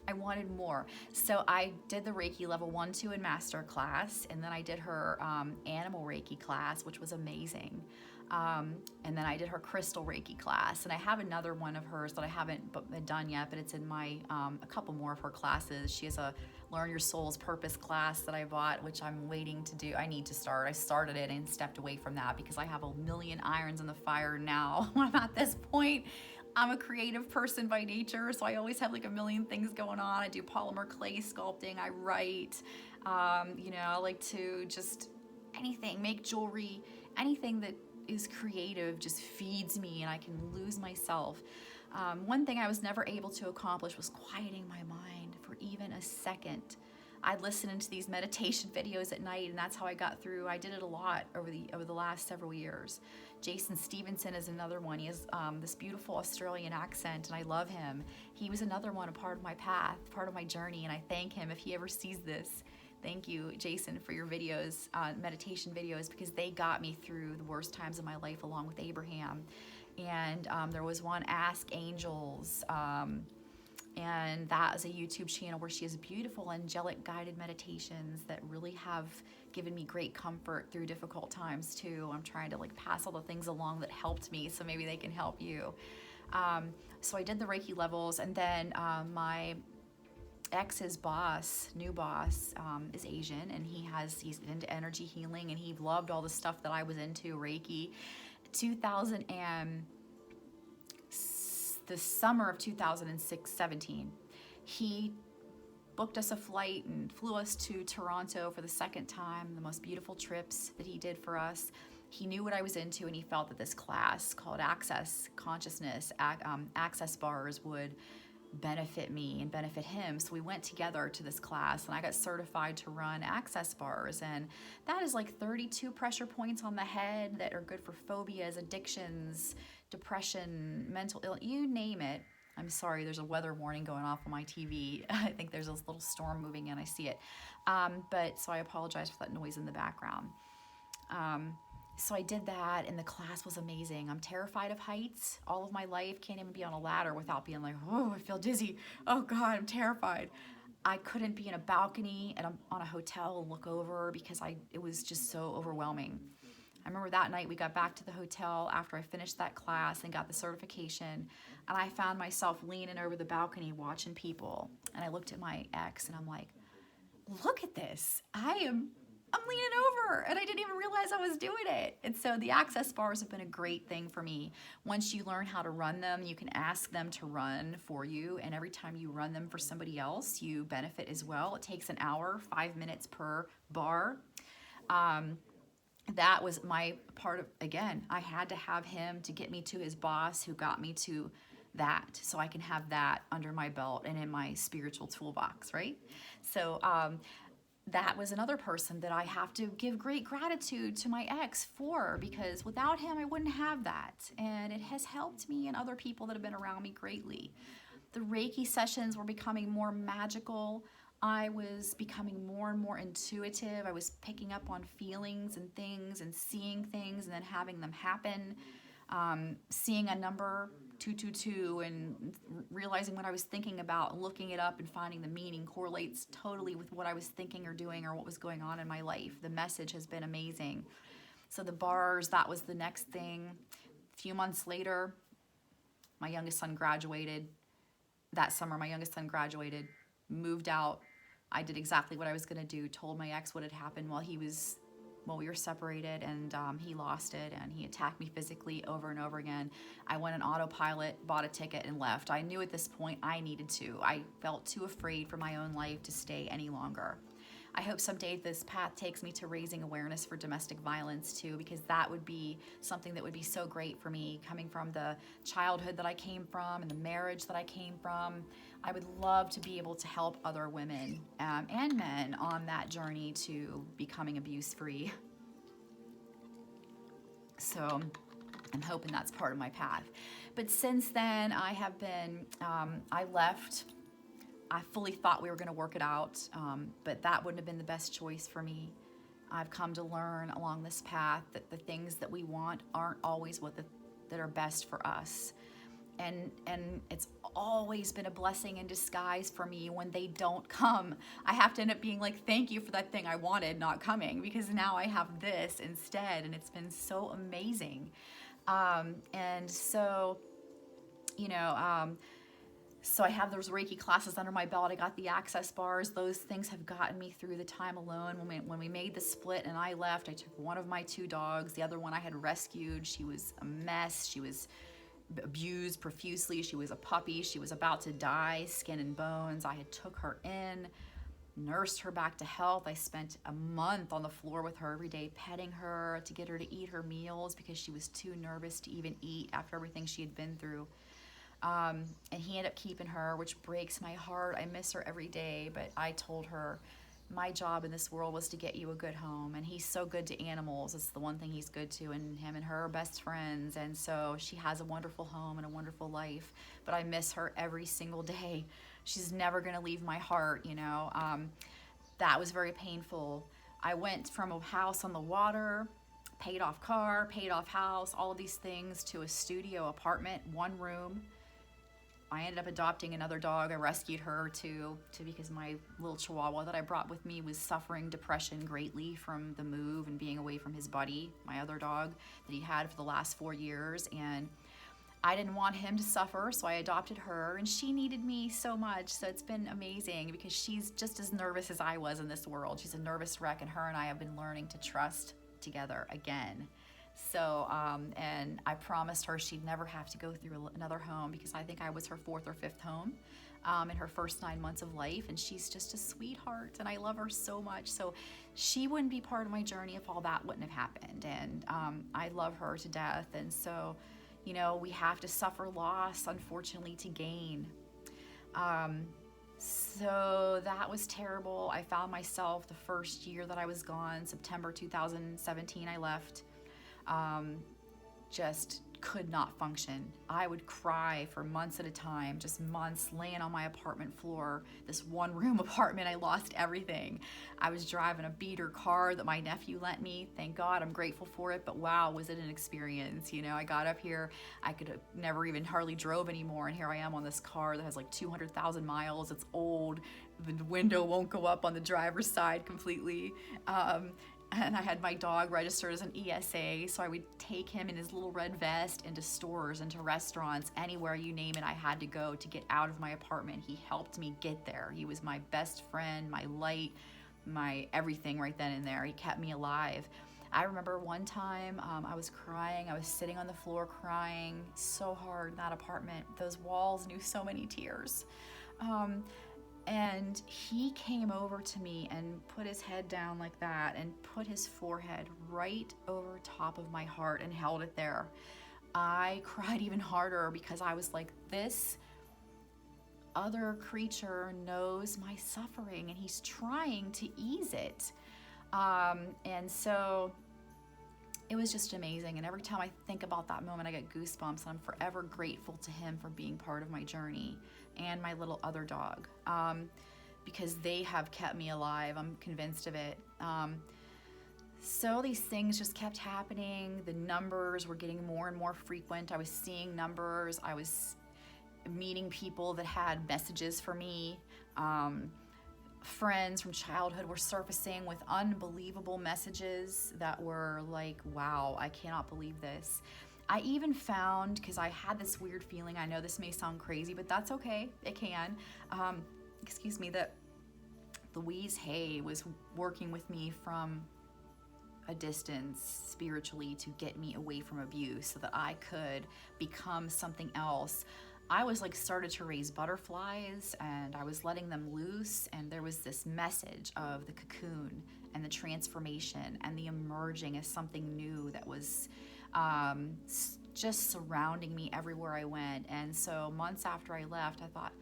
A: I wanted more. So I did the Reiki level 1, 2 and master class, and then I did her animal Reiki class, which was amazing. And then I did her crystal Reiki class, and I have another one of hers that I haven't done yet, but it's in my a couple more of her classes. She has a Learn Your Soul's Purpose class that I bought, which I'm waiting to do. I need to start. I started it and stepped away from that because I have a million irons in the fire now. When I'm at this point, I'm a creative person by nature, so I always have like a million things going on. I do polymer clay sculpting, I write, I like to just anything, make jewelry, anything that is creative just feeds me and I can lose myself. One thing I was never able to accomplish was quieting my mind for even a second. I'd listen into these meditation videos at night, and that's how I got through. I did it a lot over the last several years. Jason Stevenson is another one. He has this beautiful Australian accent, and I love him. He was another one, a part of my path, part of my journey, and I thank him if he ever sees this. Thank you, Jason, for your videos, meditation videos, because they got me through the worst times of my life, along with Abraham. And there was one, Ask Angels, and that is a YouTube channel where she has beautiful angelic guided meditations that really have given me great comfort through difficult times too. I'm trying to like pass all the things along that helped me, so maybe they can help you. So I did the Reiki levels, and then my ex's new boss, is Asian, and he's into energy healing, and he loved all the stuff that I was into, Reiki. The summer of 2017, he booked us a flight and flew us to Toronto for the second time, the most beautiful trips that he did for us. He knew what I was into, and he felt that this class called Access Consciousness, Access Bars, would benefit me and benefit him. So we went together to this class, and I got certified to run access bars, and that is like 32 pressure points on the head that are good for phobias, addictions, depression, mental illness, you name it. I'm sorry, there's a weather warning going off on my TV. I think there's a little storm moving in, I see it. But so I apologize for that noise in the background. So I did that, and the class was amazing. I'm terrified of heights all of my life. Can't even be on a ladder without being like, oh, I feel dizzy. Oh God, I'm terrified. I couldn't be in a balcony on a hotel and look over because it was just so overwhelming. I remember that night we got back to the hotel after I finished that class and got the certification, and I found myself leaning over the balcony watching people. And I looked at my ex and I'm like, look at this. I'm leaning over, and I didn't even realize I was doing it. And so the access bars have been a great thing for me. Once you learn how to run them, you can ask them to run for you, and every time you run them for somebody else, you benefit as well. It takes an hour, 5 minutes per bar. That was my part of, again, I had to have him to get me to his boss, who got me to that, so I can have that under my belt and in my spiritual toolbox, right? So that was another person that I have to give great gratitude to my ex for, because without him, I wouldn't have that. And it has helped me and other people that have been around me greatly. The Reiki sessions were becoming more magical. I was becoming more and more intuitive. I was picking up on feelings and things and seeing things and then having them happen. Seeing a number 222 and realizing what I was thinking about, looking it up and finding the meaning correlates totally with what I was thinking or doing or what was going on in my life. The message has been amazing. So the bars, that was the next thing. A few months later, my youngest son graduated. That summer, my youngest son graduated, moved out. I did exactly what I was going to do, told my ex what had happened while we were separated, and he lost it, and he attacked me physically over and over again. I went on autopilot, bought a ticket, and left. I knew at this point I needed to. I felt too afraid for my own life to stay any longer. I hope someday this path takes me to raising awareness for domestic violence too, because that would be something that would be so great for me, coming from the childhood that I came from and the marriage that I came from. I would love to be able to help other women and men on that journey to becoming abuse-free. So I'm hoping that's part of my path. But since then, I have been, I left. I fully thought we were going to work it out, but that wouldn't have been the best choice for me. I've come to learn along this path that the things that we want aren't always that are best for us. And it's always been a blessing in disguise for me when they don't come. I have to end up being like, thank you for that thing I wanted not coming, because now I have this instead, and it's been so amazing. And so, so I have those Reiki classes under my belt. I got the access bars. Those things have gotten me through the time alone. When we made the split and I left, I took one of my 2 dogs. The other one I had rescued. She was a mess. She was abused profusely. She was a puppy. She was about to die, skin and bones. I had took her in, nursed her back to health. I spent a month on the floor with her every day, petting her to get her to eat her meals because she was too nervous to even eat after everything she had been through. And he ended up keeping her, which breaks my heart. I miss her every day, but I told her, my job in this world was to get you a good home, and he's so good to animals. It's the one thing he's good to, and him and her are best friends, and so she has a wonderful home and a wonderful life, but I miss her every single day. She's never gonna leave my heart, you know. That was very painful. I went from a house on the water, paid off car, paid off house, all of these things, to a studio apartment, one room. I ended up adopting another dog. I rescued her too, because my little Chihuahua that I brought with me was suffering depression greatly from the move and being away from his buddy, my other dog that he had for the last 4 years. And I didn't want him to suffer, so I adopted her, and she needed me so much. So it's been amazing because she's just as nervous as I was in this world. She's a nervous wreck, and her and I have been learning to trust together again. So, and I promised her she'd never have to go through another home, because I think I was her 4th or 5th home in her first 9 months of life, and she's just a sweetheart, and I love her so much. So she wouldn't be part of my journey if all that wouldn't have happened, and I love her to death. And so, you know, we have to suffer loss, unfortunately, to gain. So that was terrible. I found myself the first year that I was gone, September 2017, I left, just could not function. I would cry for months at a time, just months, laying on my apartment floor, this one room apartment. I lost everything. I was driving a beater car that my nephew lent me. Thank God, I'm grateful for it, but wow, was it an experience. You know, I got up here, I could have never even hardly drove anymore, and here I am on this car that has like 200,000 miles. It's old. The window won't go up on the driver's side completely. And I had my dog registered as an ESA, so I would take him in his little red vest into stores, into restaurants, anywhere you name it, I had to go to get out of my apartment. He helped me get there. He was my best friend, my light, my everything right then and there. He kept me alive. I remember one time I was crying. I was sitting on the floor crying so hard in that apartment. Those walls knew so many tears. And he came over to me and put his head down like that and put his forehead right over top of my heart and held it there. I cried even harder because I was like, this other creature knows my suffering and he's trying to ease it. And so it was just amazing. And every time I think about that moment, I get goosebumps. And I'm forever grateful to him for being part of my journey, and my little other dog, because they have kept me alive. I'm convinced of it. So these things just kept happening. The numbers were getting more and more frequent. I was seeing numbers. I was meeting people that had messages for me. Friends from childhood were surfacing with unbelievable messages that were like, wow, I cannot believe this. I even found, because I had this weird feeling, I know this may sound crazy, but that's okay, it can, that Louise Hay was working with me from a distance spiritually to get me away from abuse so that I could become something else. I was like started to raise butterflies, and I was letting them loose, and there was this message of the cocoon and the transformation and the emerging as something new that was just surrounding me everywhere I went. And so months after I left, I thought,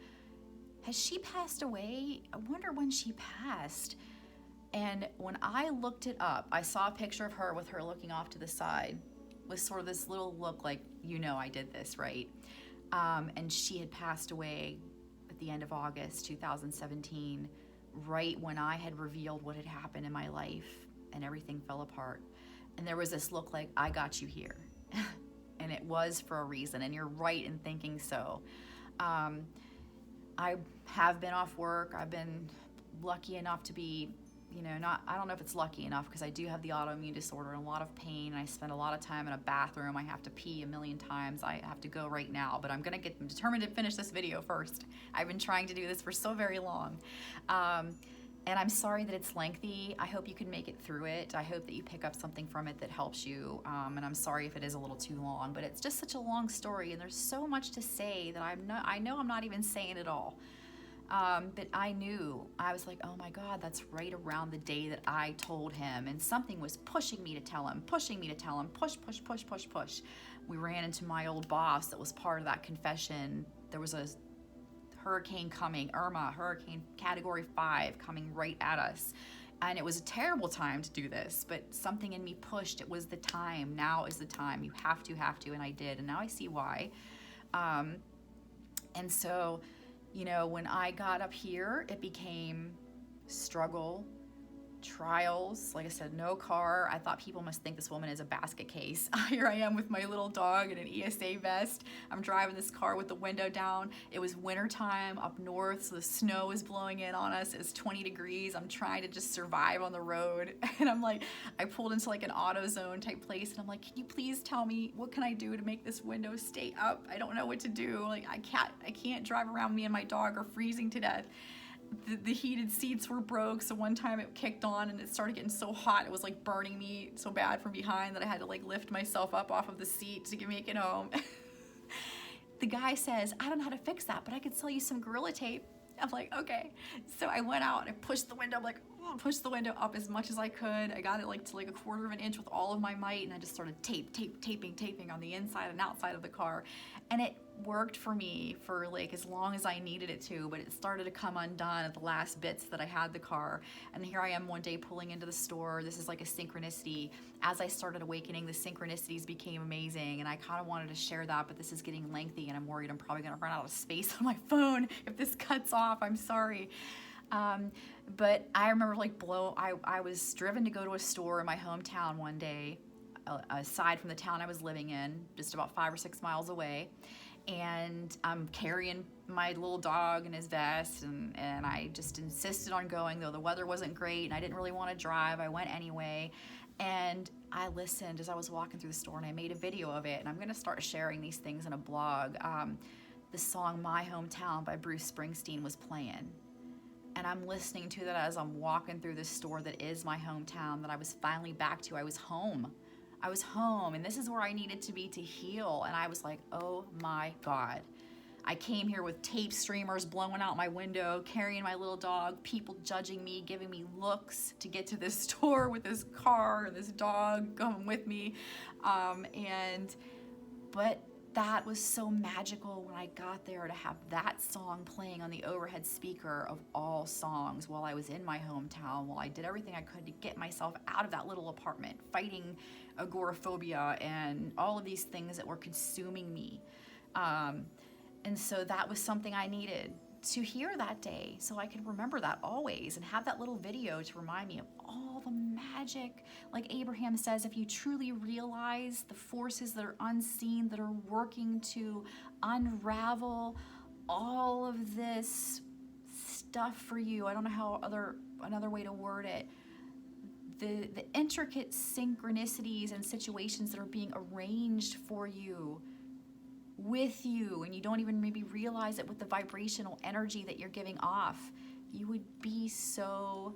A: has she passed away? I wonder when she passed. And when I looked it up, I saw a picture of her with her looking off to the side with sort of this little look like, you know, I did this, right? And she had passed away at the end of August 2017, right when I had revealed what had happened in my life and everything fell apart. And there was this look like, I got you here. And it was for a reason, and you're right in thinking so. I have been off work. I've been lucky enough to be, I don't know if it's lucky enough, because I do have the autoimmune disorder and a lot of pain. I spend a lot of time in a bathroom. I have to pee a million times. I have to go right now, but I'm determined to finish this video first. I've been trying to do this for so very long. And I'm sorry that it's lengthy. I hope you can make it through it. I hope that you pick up something from it that helps you. And I'm sorry if it is a little too long, but it's just such a long story, and there's so much to say that I know I'm not even saying it all. But I knew, I was like, oh my God, that's right around the day that I told him, and something was pushing me to tell him, push. We ran into my old boss that was part of that confession. There was hurricane coming, Irma, hurricane category 5 coming right at us. And it was a terrible time to do this, but something in me pushed. It was the time. Now is the time. You have to, and I did. And now I see why. And so, you know, when I got up here, it became struggle, trials. Like I said, no car. I thought people must think this woman is a basket case. Here I am with my little dog in an ESA vest. I'm driving this car with the window down. It was wintertime up north, so the snow is blowing in on us. It was 20 degrees. I'm trying to just survive on the road. And I'm like, I pulled into like an AutoZone type place, and I'm like, can you please tell me what can I do to make this window stay up? I don't know what to do. Like I can't drive around. Me and my dog are freezing to death. The heated seats were broke, so one time it kicked on and it started getting so hot it was like burning me so bad from behind that I had to like lift myself up off of the seat to make it home. The guy says, I don't know how to fix that, but I could sell you some Gorilla Tape. I'm like, okay. So I went out and I pushed the window, I'm like, pushed the window up as much as I could. I got it like to like a 1/4 of an inch with all of my might, and I just started taping on the inside and outside of the car. And it worked for me for like as long as I needed it to, but it started to come undone at the last bits that I had the car. And here I am one day pulling into the store. This is like a synchronicity. As I started awakening, the synchronicities became amazing, and I kind of wanted to share that, but this is getting lengthy and I'm worried I'm probably gonna run out of space on my phone if this cuts off. I'm sorry. But I remember like I was driven to go to a store in my hometown one day, aside from the town I was living in, just about 5 or 6 miles away. And I'm carrying my little dog in his vest, and I just insisted on going, though the weather wasn't great and I didn't really want to drive. I went anyway, and I listened as I was walking through the store, and I made a video of it, and I'm going to start sharing these things in a blog. The song My Hometown by Bruce Springsteen was playing, and I'm listening to that as I'm walking through this store that is my hometown that I was finally back to. I was home, and this is where I needed to be to heal. And I was like, oh my God. I came here with tape streamers blowing out my window, carrying my little dog, people judging me, giving me looks to get to this store with this car and this dog going with me. But that was so magical when I got there to have that song playing on the overhead speaker of all songs while I was in my hometown, while I did everything I could to get myself out of that little apartment, fighting agoraphobia and all of these things that were consuming me. And so that was something I needed to hear that day, so I can remember that always and have that little video to remind me of all the magic. Like Abraham says, if you truly realize the forces that are unseen that are working to unravel all of this stuff for you, I don't know how another way to word it, the intricate synchronicities and situations that are being arranged for you, with you, and you don't even maybe realize it with the vibrational energy that you're giving off, you would be so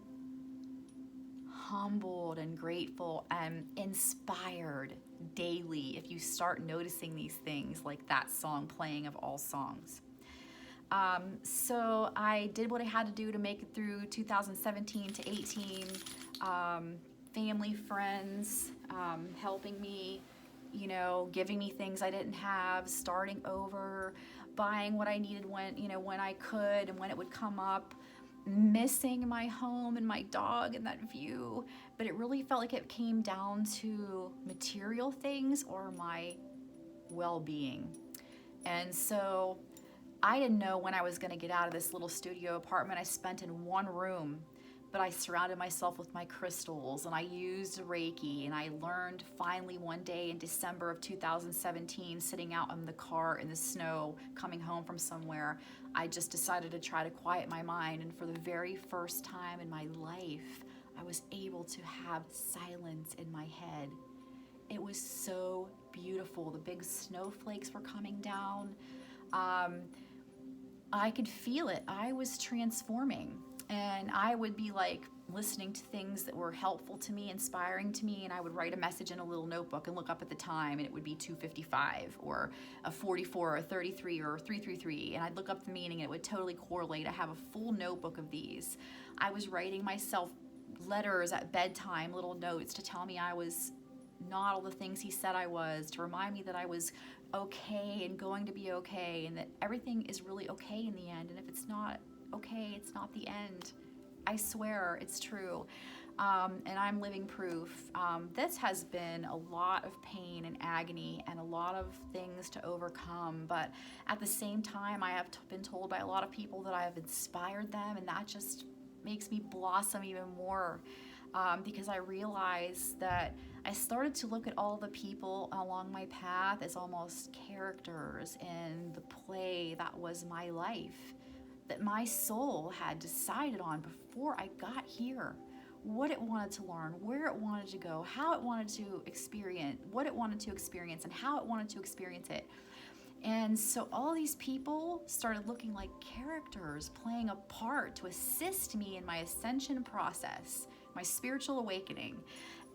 A: humbled and grateful and inspired daily if you start noticing these things like that song playing of all songs. So I did what I had to do to make it through 2017 to 18. Family, friends, helping me, you know, giving me things I didn't have, starting over, buying what I needed when I could and when it would come up, missing my home and my dog and that view. But it really felt like it came down to material things or my well-being. And so I didn't know when I was going to get out of this little studio apartment I spent in one room. But I surrounded myself with my crystals, and I used Reiki, and I learned finally one day in December of 2017, sitting out in the car in the snow, coming home from somewhere, I just decided to try to quiet my mind, and for the very first time in my life, I was able to have silence in my head. It was so beautiful. The big snowflakes were coming down. I could feel it. I was transforming. And I would be like listening to things that were helpful to me, inspiring to me, and I would write a message in a little notebook and look up at the time, and it would be 255 or a 44 or a 33 or a 333, and I'd look up the meaning and it would totally correlate. I have a full notebook of these. I was writing myself letters at bedtime, little notes to tell me I was not all the things he said I was, to remind me that I was okay and going to be okay, and that everything is really okay in the end. And if it's not okay, it's not the end. I swear it's true. And I'm living proof. This has been a lot of pain and agony and a lot of things to overcome. But at the same time, I have been told by a lot of people that I have inspired them, and that just makes me blossom even more. Because I realized that I started to look at all the people along my path as almost characters in the play that was my life, that my soul had decided on before I got here. What it wanted to learn, where it wanted to go, how it wanted to experience, what it wanted to experience, and how it wanted to experience it. And so all these people started looking like characters, playing a part to assist me in my ascension process, my spiritual awakening.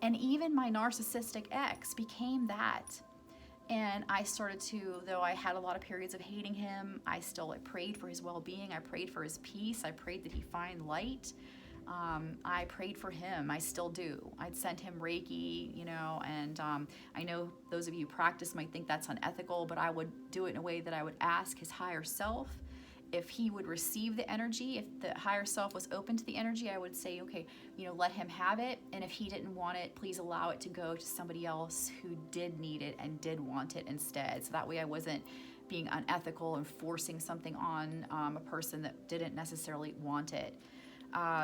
A: And even my narcissistic ex became that. And I started to, though I had a lot of periods of hating him, I prayed for his well-being, I prayed for his peace, I prayed that he find light. I prayed for him. I still do. I'd send him Reiki, and I know those of you who practice might think that's unethical, but I would do it in a way that I would ask his higher self if he would receive the energy. If the higher self was open to the energy, I would say, okay, let him have it. And if he didn't want it, please allow it to go to somebody else who did need it and did want it instead. So that way I wasn't being unethical and forcing something on a person that didn't necessarily want it.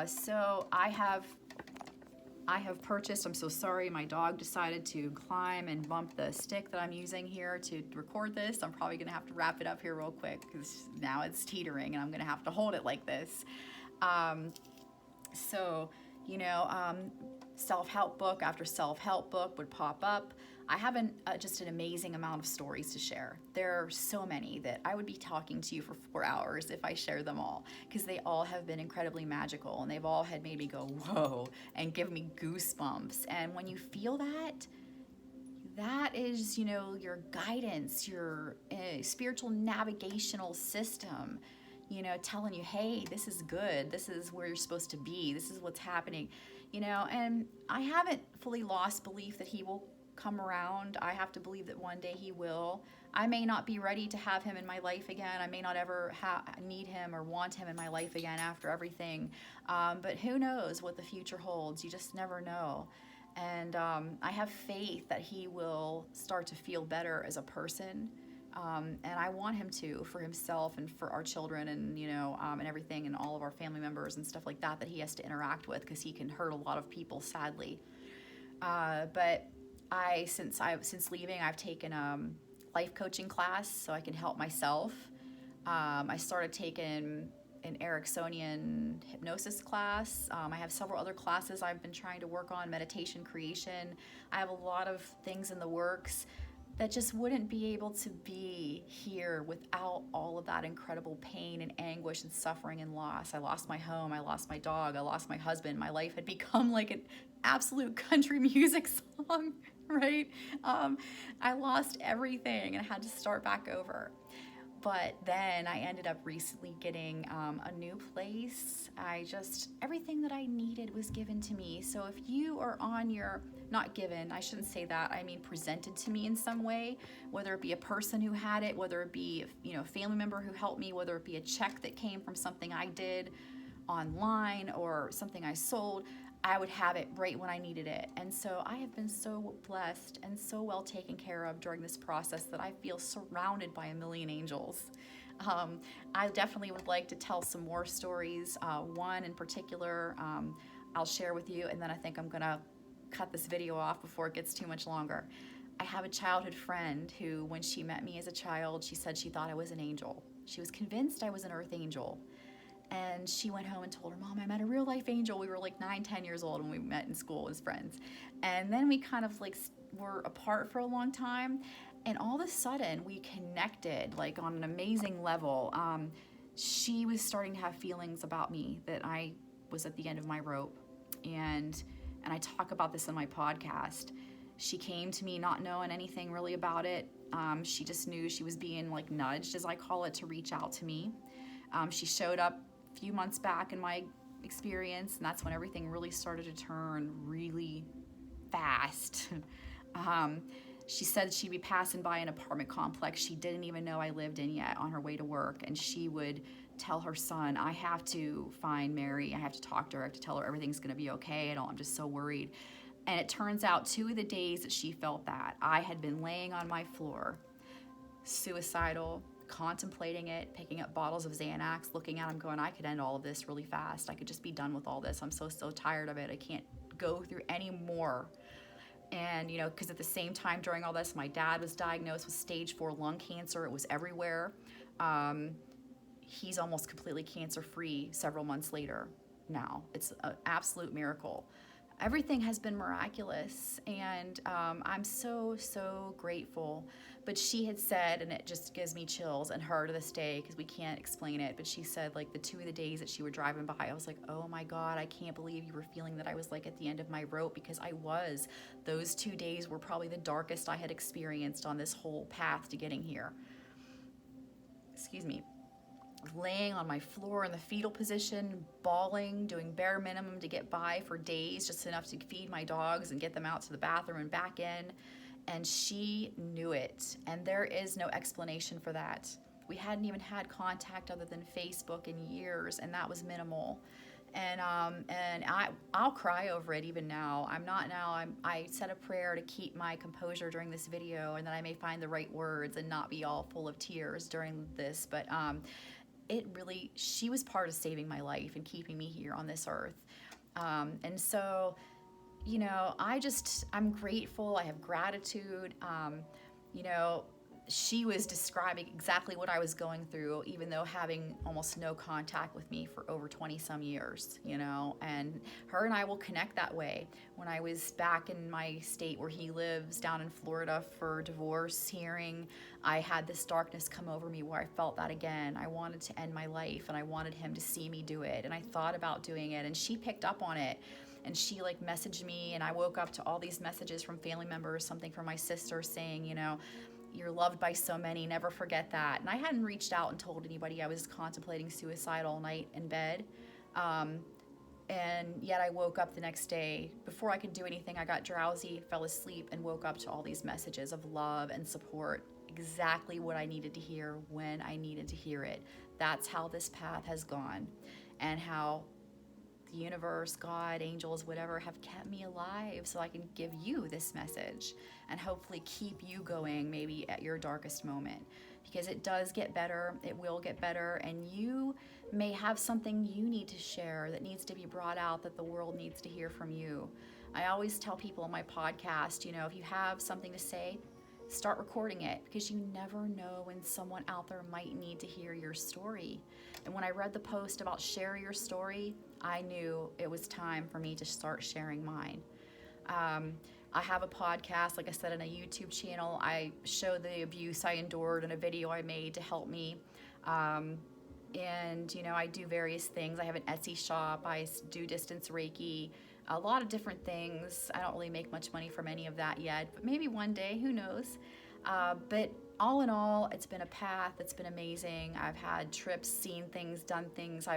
A: So I have purchased, I'm so sorry, my dog decided to climb and bump the stick that I'm using here to record this. I'm probably going to have to wrap it up here real quick because now it's teetering and I'm going to have to hold it like this. Self-help book after self-help book would pop up. I have just an amazing amount of stories to share. There are so many that I would be talking to you for 4 hours if I share them all, because they all have been incredibly magical and they've all had made me go, whoa, and give me goosebumps. And when you feel that, that is, your guidance, your spiritual navigational system, telling you, hey, this is good. This is where you're supposed to be. This is what's happening, and I haven't fully lost belief that he will come around. I have to believe that one day he will. I may not be ready to have him in my life again. I may not ever need him or want him in my life again after everything. But who knows what the future holds? You just never know. And I have faith that he will start to feel better as a person. And I want him to, for himself and for our children and, and everything, and all of our family members and stuff like that he has to interact with, because he can hurt a lot of people, sadly. But since leaving, I've taken a life coaching class so I can help myself. I started taking an Ericksonian hypnosis class. I have several other classes I've been trying to work on, meditation creation. I have a lot of things in the works that just wouldn't be able to be here without all of that incredible pain and anguish and suffering and loss. I lost my home, I lost my dog, I lost my husband. My life had become like an absolute country music song, right? I lost everything and I had to start back over. But then I ended up recently getting a new place. Everything that I needed was given to me. So if you are on your, not given, I shouldn't say that, I mean presented to me in some way, whether it be a person who had it, whether it be, a family member who helped me, whether it be a check that came from something I did online or something I sold, I would have it right when I needed it. And so I have been so blessed and so well taken care of during this process that I feel surrounded by a million angels. I definitely would like to tell some more stories. One in particular, I'll share with you, and then I think I'm gonna cut this video off before it gets too much longer. I have a childhood friend who, when she met me as a child, she said she thought I was an angel. She was convinced I was an earth angel. And she went home and told her mom, I met a real life angel. We were like 9-10 years old when we met in school as friends. And then we kind of like were apart for a long time. And all of a sudden we connected like on an amazing level. She was starting to have feelings about me that I was at the end of my rope. And I talk about this in my podcast. She came to me not knowing anything really about it. She just knew she was being like nudged, as I call it, to reach out to me. She showed up a few months back in my experience, and that's when everything really started to turn really fast. She said she'd be passing by an apartment complex she didn't even know I lived in yet on her way to work, and she would tell her son, I have to find Mary, I have to talk to her, I have to tell her everything's gonna be okay, and I'm just so worried. And it turns out 2 of the days that she felt that, I had been laying on my floor, suicidal, contemplating it, picking up bottles of Xanax, looking at them going, I could end all of this really fast. I could just be done with all this. I'm so tired of it. I can't go through any more. And, you know, because at the same time during all this, my dad was diagnosed with stage 4 lung cancer. It was everywhere. He's almost completely cancer-free several months later now. It's an absolute miracle. Everything has been miraculous, and I'm so grateful. But she had said, and it just gives me chills, and her to this day, because we can't explain it, but she said, like, the 2 of the days that she were driving by, I was like, oh my God, I can't believe you were feeling that I was like at the end of my rope, because I was. Those 2 days were probably the darkest I had experienced on this whole path to getting here. Excuse me. Laying on my floor in the fetal position, bawling, doing bare minimum to get by for days, just enough to feed my dogs and get them out to the bathroom and back in. And she knew it. And there is no explanation for that. We hadn't even had contact other than Facebook in years, and that was minimal. And I'll cry over it even now. I said a prayer to keep my composure during this video, and that I may find the right words and not be all full of tears during this. But she was part of saving my life and keeping me here on this earth. And so, you know, I'm grateful. I have gratitude. You know, she was describing exactly what I was going through, even though having almost no contact with me for over 20 some years, you know, and her and I will connect that way. When I was back in my state where he lives down in Florida for divorce hearing, I had this darkness come over me where I felt that again. I wanted to end my life, and I wanted him to see me do it. And I thought about doing it, and she picked up on it. And she like messaged me, and I woke up to all these messages from family members, something from my sister saying, you know, you're loved by so many, never forget that. And I hadn't reached out and told anybody I was contemplating suicide all night in bed. And yet I woke up the next day. Before I could do anything, I got drowsy, fell asleep, and woke up to all these messages of love and support. Exactly what I needed to hear when I needed to hear it. That's how this path has gone, and how the universe, God, angels, whatever, have kept me alive so I can give you this message and hopefully keep you going maybe at your darkest moment, because it does get better. It will get better, and you may have something you need to share that needs to be brought out, that the world needs to hear from you. I always tell people on my podcast, you know, if you have something to say, start recording it, because you never know when someone out there might need to hear your story. And when I read the post about share your story, I knew it was time for me to start sharing mine. I have a podcast, like I said, and a YouTube channel. I show the abuse I endured in a video I made to help me. And, you know, I do various things. I have an Etsy shop. I do distance Reiki, a lot of different things. I don't really make much money from any of that yet, but maybe one day, who knows? But all in all, it's been a path. It's been amazing. I've had trips, seen things, done things.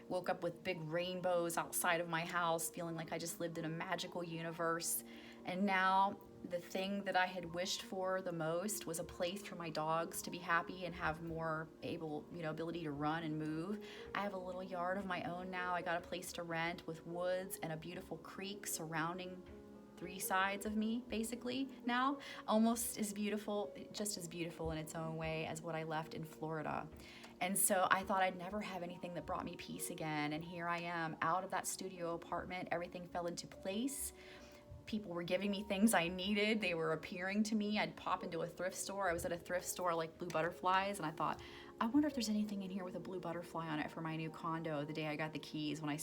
A: Woke up with big rainbows outside of my house, feeling like I just lived in a magical universe. And now the thing that I had wished for the most was a place for my dogs to be happy and have more ability to run and move. I have a little yard of my own now. I got a place to rent with woods and a beautiful creek surrounding 3 sides of me, basically, now. Almost as beautiful, just as beautiful in its own way as what I left in Florida. And so I thought I'd never have anything that brought me peace again. And here I am, out of that studio apartment. Everything fell into place. People were giving me things I needed. They were appearing to me. I'd pop into a thrift store. I was at a thrift store like Blue Butterflies, and I thought, I wonder if there's anything in here with a blue butterfly on it for my new condo the day I got the keys, when I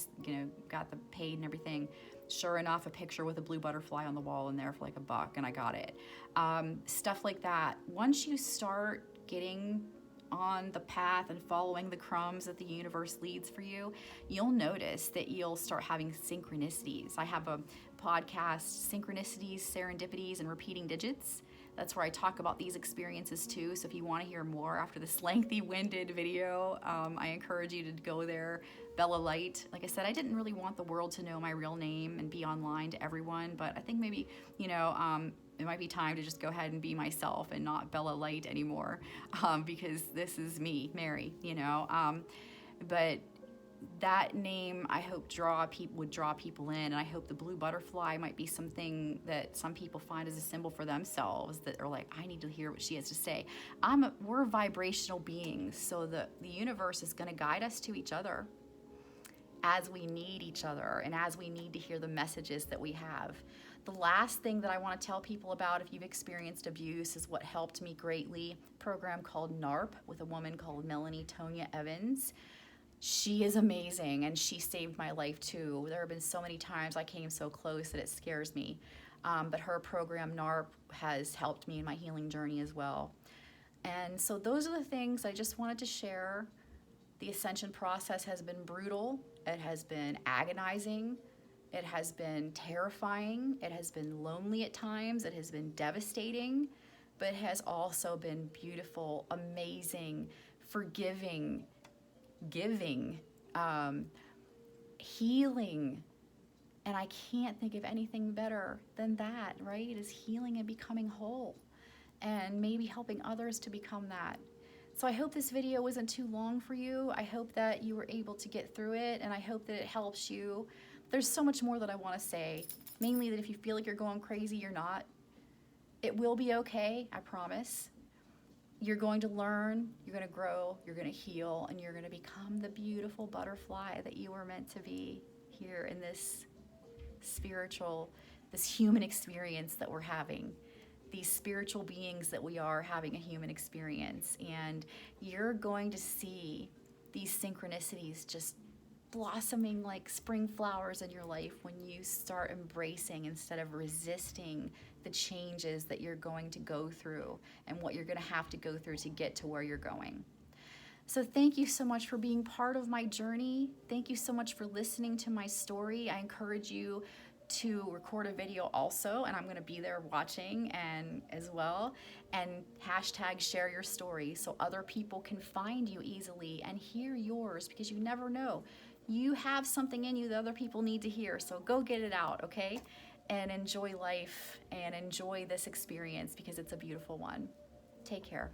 A: got the paid and everything. Sure enough, a picture with a blue butterfly on the wall in there for like $1, and I got it. Stuff like that. Once you start getting on the path and following the crumbs that the universe leads for you, you'll notice that you'll start having synchronicities. I have a podcast, Synchronicities, Serendipities, and Repeating Digits. That's where I talk about these experiences too. So if you want to hear more after this lengthy, winded video, I encourage you to go there. Bella Light. Like I said, I didn't really want the world to know my real name and be online to everyone, but I think maybe, it might be time to just go ahead and be myself and not Bella Light anymore, because this is me, Mary, you know. But that name, I hope would draw people in, and I hope the blue butterfly might be something that some people find as a symbol for themselves, that are like, I need to hear what she has to say. We're vibrational beings, so the universe is going to guide us to each other as we need each other and as we need to hear the messages that we have. The last thing that I want to tell people about, if you've experienced abuse, is what helped me greatly. A program called NARP with a woman called Melanie Tonya Evans. She is amazing, and she saved my life too. There have been so many times I came so close that it scares me. But her program, NARP, has helped me in my healing journey as well. And so those are the things I just wanted to share. The ascension process has been brutal. It has been agonizing. It has been terrifying. It has been lonely at times. It has been devastating, but it has also been beautiful, amazing, forgiving, giving, healing. And I can't think of anything better than that, right? It is healing and becoming whole, and maybe helping others to become that. So I hope this video wasn't too long for you. I hope that you were able to get through it, and I hope that it helps you. There's so much more that I want to say, mainly that if you feel like you're going crazy, you're not. It will be okay, I promise. You're going to learn, you're going to grow, you're going to heal, and you're going to become the beautiful butterfly that you were meant to be here in this spiritual, this human experience that we're having. These spiritual beings that we are having a human experience. And you're going to see these synchronicities just blossoming like spring flowers in your life when you start embracing instead of resisting the changes that you're going to go through and what you're going to have to go through to get to where you're going. So thank you so much for being part of my journey. Thank you so much for listening to my story. I encourage you to record a video also, and I'm going to be there watching and as well, and hashtag share your story so other people can find you easily and hear yours, because you never know. You have something in you that other people need to hear, so go get it out, okay? And enjoy life and enjoy this experience, because it's a beautiful one. Take care.